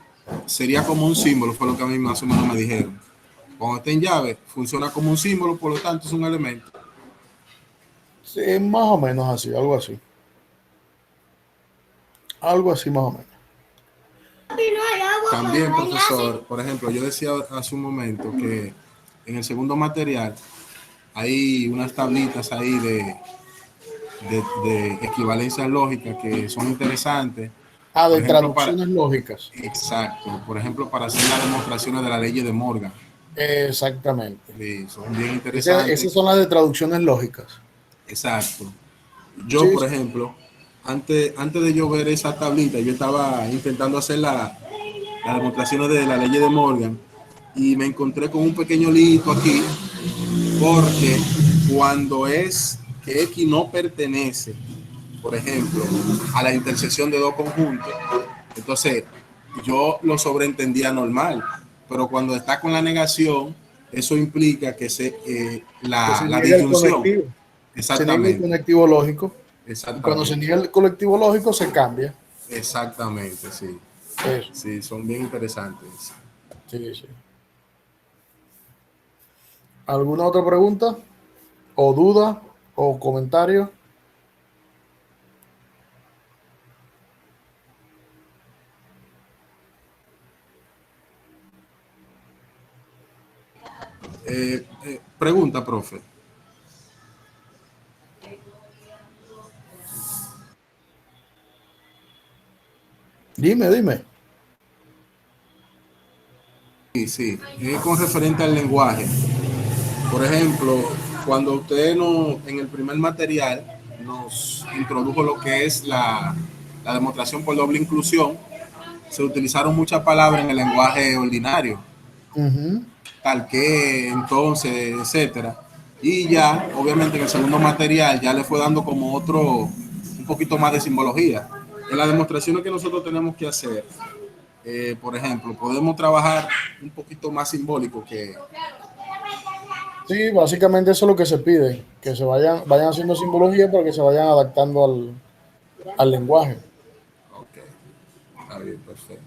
sería como un símbolo, fue lo que a mí más o menos me dijeron. Cuando está en llave, funciona como un símbolo, por lo tanto es un elemento. Sí, más o menos así, algo así. Algo así más o menos. También, profesor, por ejemplo, yo decía hace un momento que en el segundo material hay unas tablitas ahí de equivalencia lógica que son interesantes. De traducciones lógicas. Exacto. Por ejemplo, para hacer las demostraciones de la ley de Morgan. Exactamente. Sí, son bien interesantes. Esas son las de traducciones lógicas. Exacto. Yo, por ejemplo, antes de yo ver esa tablita, yo estaba intentando hacer las demostraciones de la ley de Morgan y me encontré con un pequeño lito aquí, porque cuando es que X no pertenece, por ejemplo, a la intersección de dos conjuntos, entonces yo lo sobreentendía normal, pero cuando está con la negación, eso implica que la disyunción. Exactamente. Se niega el conectivo lógico. Y cuando se niega el colectivo lógico, se cambia. Exactamente, sí. Eso. Sí, son bien interesantes. Sí, sí. ¿Alguna otra pregunta? ¿O duda? ¿O comentario? Pregunta, profe. Dime. Sí. Con referente al lenguaje. Por ejemplo, cuando usted en el primer material nos introdujo lo que es la demostración por doble inclusión, se utilizaron muchas palabras en el lenguaje ordinario. Tal que, entonces, etcétera. Y ya, obviamente, en el segundo material ya le fue dando como poquito más de simbología. En las demostraciones que nosotros tenemos que hacer, por ejemplo, podemos trabajar un poquito más simbólico que... Sí, básicamente eso es lo que se pide, que se vayan haciendo simbología para que se vayan adaptando al lenguaje. Ok, está bien, perfecto.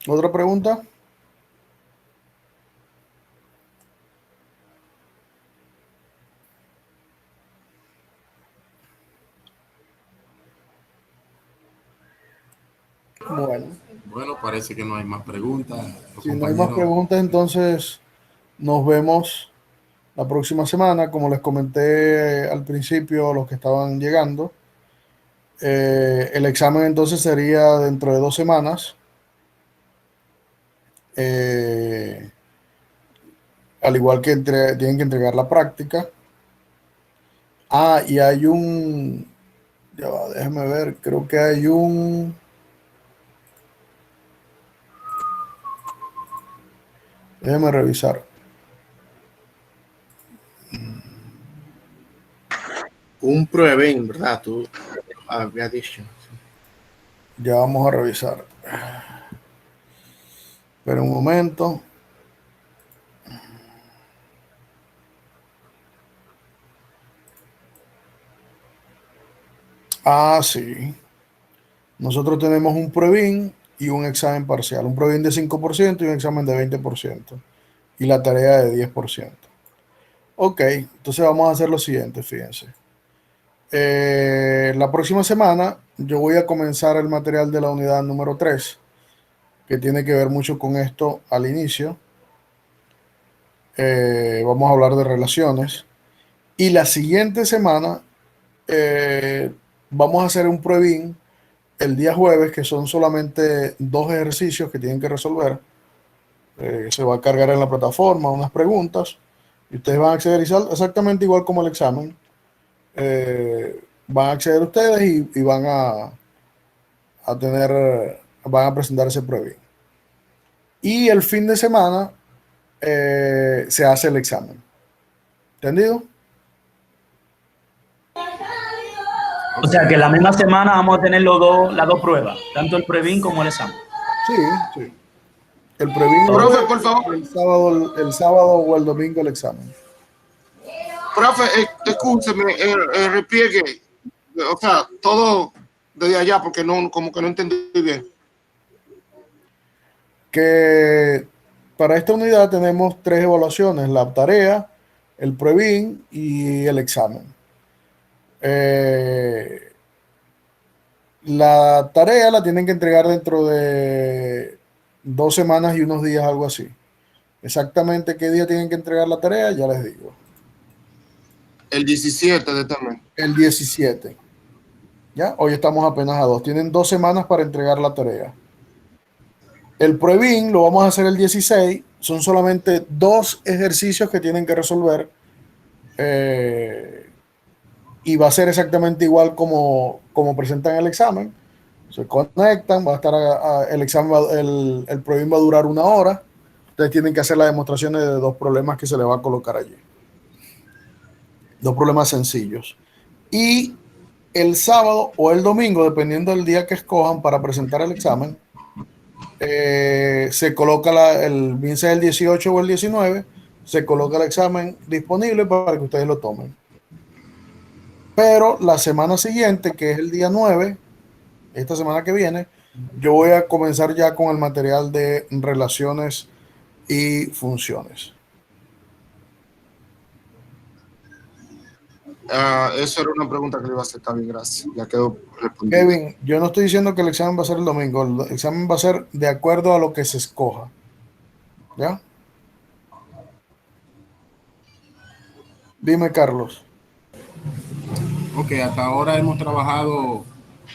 ¿Otra pregunta? Bueno, parece que no hay más preguntas. Si no hay más preguntas, entonces nos vemos la próxima semana. Como les comenté al principio, los que estaban llegando, el examen entonces sería dentro de 2 semanas. Al igual que tienen que entregar la práctica. Y hay ya va, déjame ver, creo que hay déjeme revisar. Un prueben, ¿verdad? Tú habías dicho. Ya vamos a revisar. Espera un momento. Sí. Nosotros tenemos un pruebin y un examen parcial. Un pruebin de 5% y un examen de 20%. Y la tarea de 10%. Ok, entonces vamos a hacer lo siguiente, fíjense. La próxima semana yo voy a comenzar el material de la unidad número 3, que tiene que ver mucho con esto al inicio. Vamos a hablar de relaciones. Y la siguiente semana vamos a hacer un pruebin el día jueves, que son solamente 2 ejercicios que tienen que resolver. Se va a cargar en la plataforma unas preguntas y ustedes van a acceder exactamente igual como el examen. Van a acceder ustedes y van a presentar ese pruebin. Y el fin de semana se hace el examen. ¿Entendido? O sea que la misma semana vamos a tener las dos pruebas, tanto el pruebin como el examen. Sí. El pruebin, profe, por favor. El sábado o el domingo el examen. Profe, escúcheme, repliegue. O sea, todo desde allá, porque como que no entendí bien. Que para esta unidad tenemos 3 evaluaciones: la tarea, el pruebin y el examen. La tarea la tienen que entregar dentro de 2 semanas y unos días, algo así. Exactamente qué día tienen que entregar la tarea, ya les digo. El 17 de también. El 17. ¿Ya? Hoy estamos apenas a 2. Tienen 2 semanas para entregar la tarea. El pruebin lo vamos a hacer el 16. Son solamente 2 ejercicios que tienen que resolver. Y va a ser exactamente igual como presentan el examen. Se conectan, va a estar el examen, el pruebin va a durar 1 hora. Ustedes tienen que hacer las demostraciones de 2 problemas que se le va a colocar allí. 2 problemas sencillos. Y el sábado o el domingo, dependiendo del día que escojan para presentar el examen, se coloca bien sea el 18 o el 19, se coloca el examen disponible para que ustedes lo tomen. Pero la semana siguiente, que es el día 9, esta semana que viene, yo voy a comenzar ya con el material de relaciones y funciones. Eso era una pregunta que le iba a hacer. Está bien, gracias. Ya quedó respondido. Kevin, yo no estoy diciendo que el examen va a ser el domingo. El examen va a ser de acuerdo a lo que se escoja. ¿Ya? Dime, Carlos. Ok, hasta ahora hemos trabajado,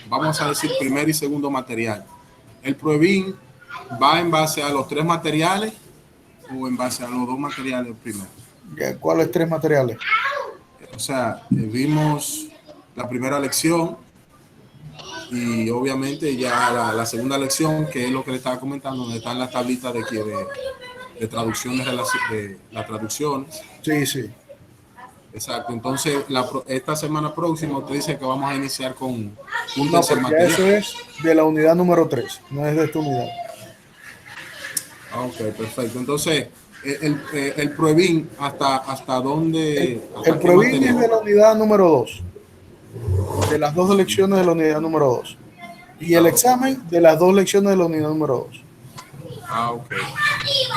vamos a decir, primer y segundo material. ¿El Proevin va en base a los 3 materiales o en base a los 2 materiales primero? ¿Cuáles 3 materiales? O sea, vimos la primera lección y obviamente ya la segunda lección, que es lo que le estaba comentando, donde están las tablitas de traducciones, de las traducciones. Sí, sí. Exacto. Entonces, esta semana próxima usted dice que vamos a iniciar con un No, tercer porque material. eso es de la unidad número 3, no es de esta unidad. Ok, perfecto. Entonces, el Proevin, ¿hasta dónde? El Proevin es de la unidad número 2, de las 2 lecciones de la unidad número 2. Y el examen de las 2 lecciones de la unidad número 2. Ah, ok.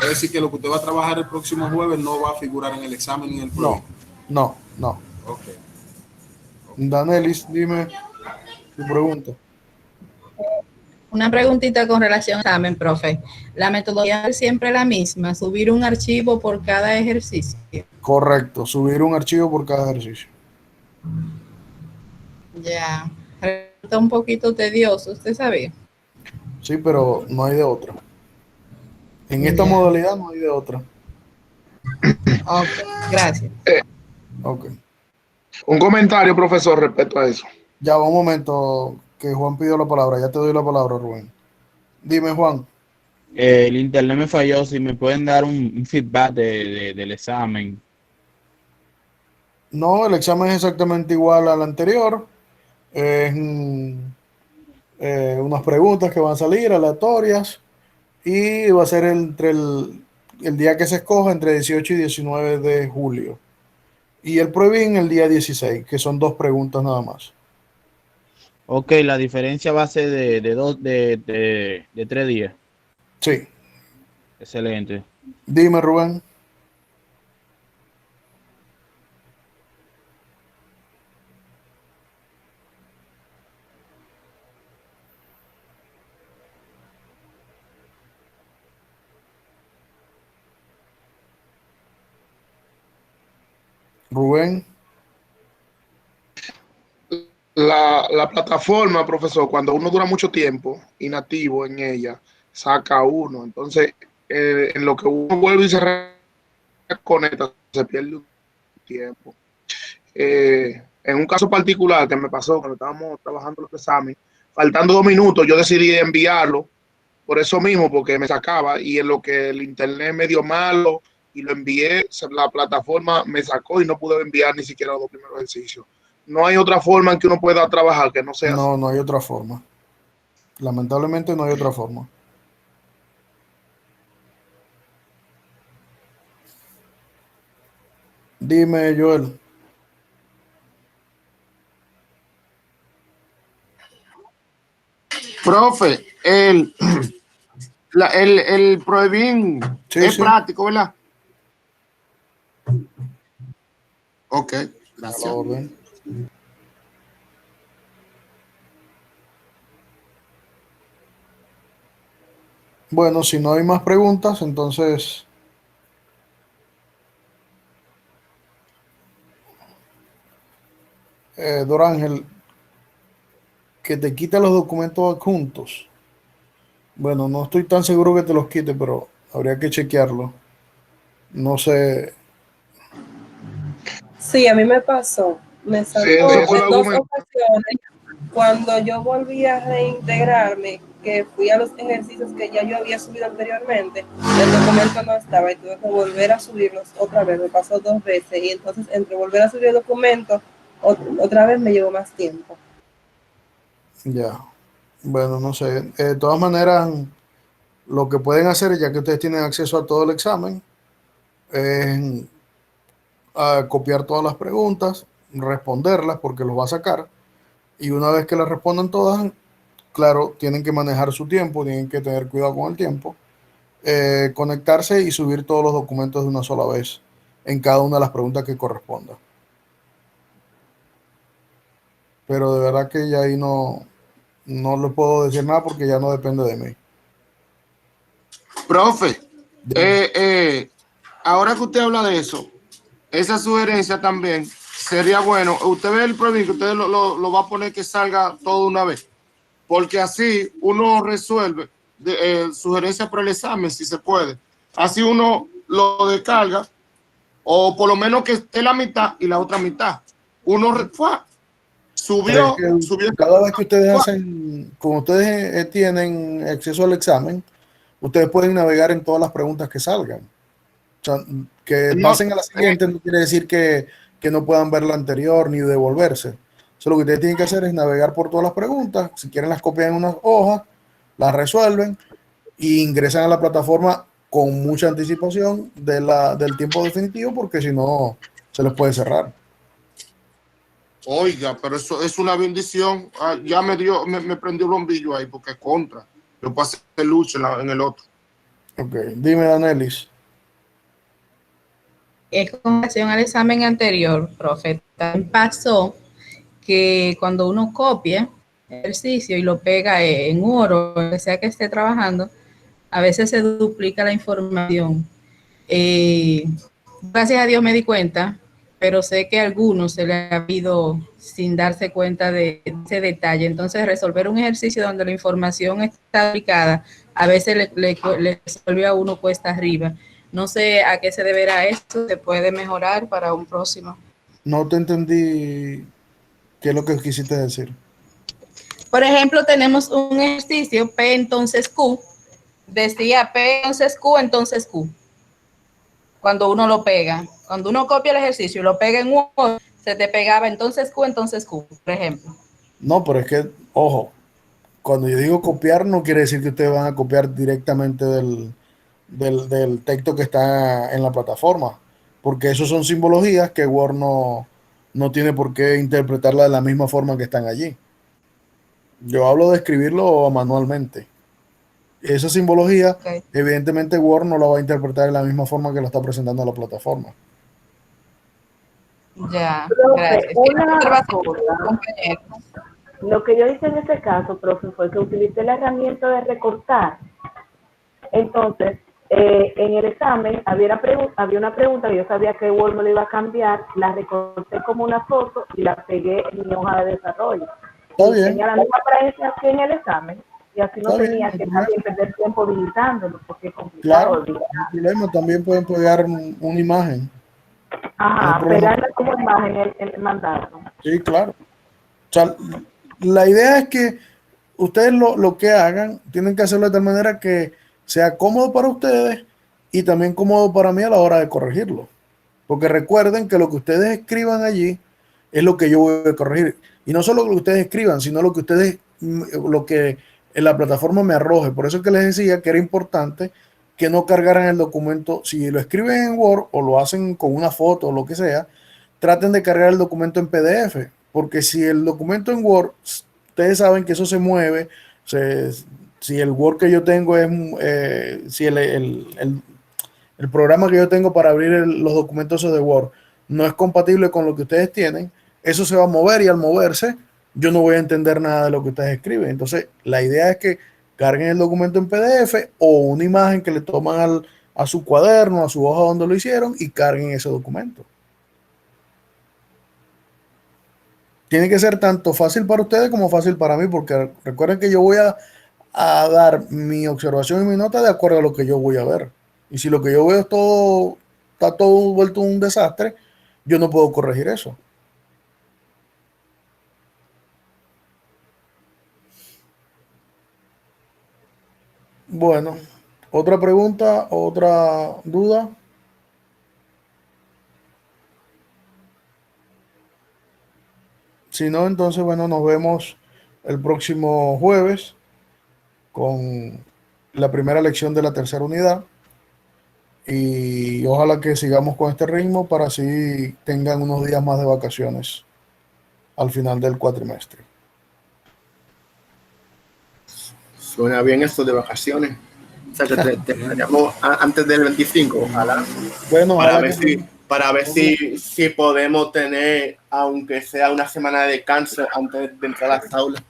Es decir, que lo que usted va a trabajar el próximo jueves no va a figurar en el examen ni en el Proevin. No. Ok. Danelis, dime tu pregunta. Una preguntita con relación al examen, profe. La metodología es siempre la misma, subir un archivo por cada ejercicio. Correcto, subir un archivo por cada ejercicio. Ya, resulta un poquito tedioso, ¿usted sabía? Sí, pero no hay de otra. En esta modalidad no hay de otra. Ok, gracias. Ok. Un comentario, profesor, respecto a eso. Ya, un momento, que Juan pidió la palabra. Ya te doy la palabra, Rubén. Dime, Juan. El internet me falló. Si me pueden dar un feedback del examen. No, el examen es exactamente igual al anterior. Es unas preguntas que van a salir aleatorias y va a ser entre el día que se escoja, entre 18 y 19 de julio. Y el Proevin el día 16, que son 2 preguntas nada más. Ok, la diferencia va a ser de 3 días. Sí. Excelente. Dime, Rubén. Rubén. La plataforma, profesor, cuando uno dura mucho tiempo inactivo en ella, saca uno. Entonces, en lo que uno vuelve y se reconecta, se pierde un tiempo. En un caso particular que me pasó, cuando estábamos trabajando los exámenes, faltando 2 minutos, yo decidí enviarlo por eso mismo, porque me sacaba, y en lo que el internet me dio malo y lo envié, la plataforma me sacó y no pude enviar ni siquiera los 2 primeros ejercicios. No hay otra forma en que uno pueda trabajar que no sea así. No hay otra forma. Lamentablemente no hay otra forma. Dime, Joel. Profe, el Proevin es práctico, ¿verdad? Ok, gracias. Bueno, si no hay más preguntas, entonces Dorángel, que te quite los documentos adjuntos. Bueno, no estoy tan seguro que te los quite, pero habría que chequearlo. No sé. Sí, a mí me pasó. Me sacó Sí, eso fue en el 2 argumento. ocasiones. Cuando yo volví a reintegrarme, que fui a los ejercicios que ya yo había subido anteriormente, el documento no estaba y tuve que volver a subirlos otra vez. Me pasó 2 veces y entonces entre volver a subir el documento, otra vez me llevó más tiempo. Ya. Bueno, no sé. De todas maneras, lo que pueden hacer, ya que ustedes tienen acceso a todo el examen, es copiar todas las preguntas, responderlas porque los va a sacar. Y una vez que las respondan todas, claro, tienen que manejar su tiempo, tienen que tener cuidado con el tiempo, conectarse y subir todos los documentos de una sola vez en cada una de las preguntas que corresponda. Pero de verdad que ya ahí no le puedo decir nada porque ya no depende de mí. Profe, ahora que usted habla de eso, esa sugerencia también sería bueno, usted ve el problema que usted lo va a poner que salga todo una vez, porque así uno resuelve sugerencias para el examen, si se puede. Así uno lo descarga, o por lo menos que esté la mitad y la otra mitad. Uno subió. Cada vez que ustedes hacen, como ustedes tienen acceso al examen, ustedes pueden navegar en todas las preguntas que salgan. O sea, que pasen a la siguiente no quiere decir que no puedan ver la anterior ni devolverse. Lo que ustedes tienen que hacer es navegar por todas las preguntas. Si quieren, las copian en unas hojas, las resuelven y ingresan a la plataforma con mucha anticipación del tiempo definitivo, porque si no, se les puede cerrar. Oiga, pero eso es una bendición. Ya me prendió el bombillo ahí, porque es contra. Yo pasé lucha en el otro. Ok, dime, Danelis. Es con relación al examen anterior, profe. También pasó que cuando uno copia el ejercicio y lo pega en Word o donde sea que esté trabajando, a veces se duplica la información. Gracias a Dios me di cuenta, pero sé que a algunos se le ha habido sin darse cuenta de ese detalle. Entonces, resolver un ejercicio donde la información está duplicada, a veces le resuelve a uno cuesta arriba. No sé a qué se deberá esto, se puede mejorar para un próximo. No te entendí qué es lo que quisiste decir. Por ejemplo, tenemos un ejercicio P entonces Q, decía P entonces Q, entonces Q. Cuando uno lo pega, cuando uno copia el ejercicio y lo pega en Word, se te pegaba entonces Q, por ejemplo. No, pero es que, ojo, cuando yo digo copiar, no quiere decir que ustedes van a copiar directamente del texto que está en la plataforma, porque eso son simbologías que Word no tiene por qué interpretarla de la misma forma que están allí. Yo hablo de escribirlo manualmente. Esa simbología, evidentemente Word no la va a interpretar de la misma forma que la está presentando la plataforma. Ya, gracias. Lo que yo hice en este caso, profe, fue que utilicé la herramienta de recortar. Entonces, en el examen había una pregunta que yo sabía que Word no le iba a cambiar, la recorté como una foto y la pegué en mi hoja de desarrollo. Está bien. Tenía la misma apariencia que en el examen, y así no tenía que también perder tiempo digitándolo, porque es complicado. Claro, el problema también pueden pegar una imagen. Ajá, pegarle como imagen el mandato. Sí, claro. O sea, la idea es que ustedes lo que hagan, tienen que hacerlo de tal manera que sea cómodo para ustedes y también cómodo para mí a la hora de corregirlo. Porque recuerden que lo que ustedes escriban allí es lo que yo voy a corregir. Y no solo lo que ustedes escriban, sino lo que en la plataforma me arroje. Por eso es que les decía que era importante que no cargaran el documento. Si lo escriben en Word o lo hacen con una foto o lo que sea, traten de cargar el documento en PDF. Porque si el documento en Word, ustedes saben que eso se mueve. Si el Word que yo tengo es, si el programa que yo tengo para abrir los documentos de Word no es compatible con lo que ustedes tienen, eso se va a mover, y al moverse yo no voy a entender nada de lo que ustedes escriben. Entonces la idea es que carguen el documento en PDF o una imagen que le toman a su cuaderno, a su hoja donde lo hicieron, y carguen ese documento. Tiene que ser tanto fácil para ustedes como fácil para mí, porque recuerden que yo voy a dar mi observación y mi nota de acuerdo a lo que yo voy a ver. Y si lo que yo veo está todo vuelto un desastre, yo no puedo corregir eso. Bueno, otra pregunta, otra duda. Si no, entonces, bueno, nos vemos el próximo jueves con la primera lección de la tercera unidad. Y ojalá que sigamos con este ritmo para así tengan unos días más de vacaciones al final del cuatrimestre. Suena bien esto de vacaciones. O sea, que terminamos antes del 25, ojalá. Bueno, para ver si podemos tener, aunque sea una semana de descanso antes de entrar a las aulas.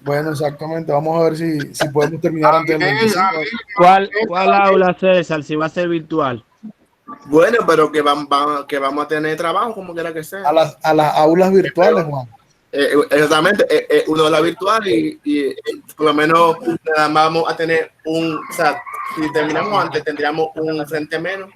Bueno, exactamente. Vamos a ver si podemos terminar antes del 25. ¿Cuál aula, César? Si va a ser virtual. Bueno, pero que vamos a tener trabajo, como quiera que sea. A las aulas virtuales, Juan. Exactamente, una aula virtual y por lo menos nada más vamos a tener o sea, si terminamos antes tendríamos un frente menos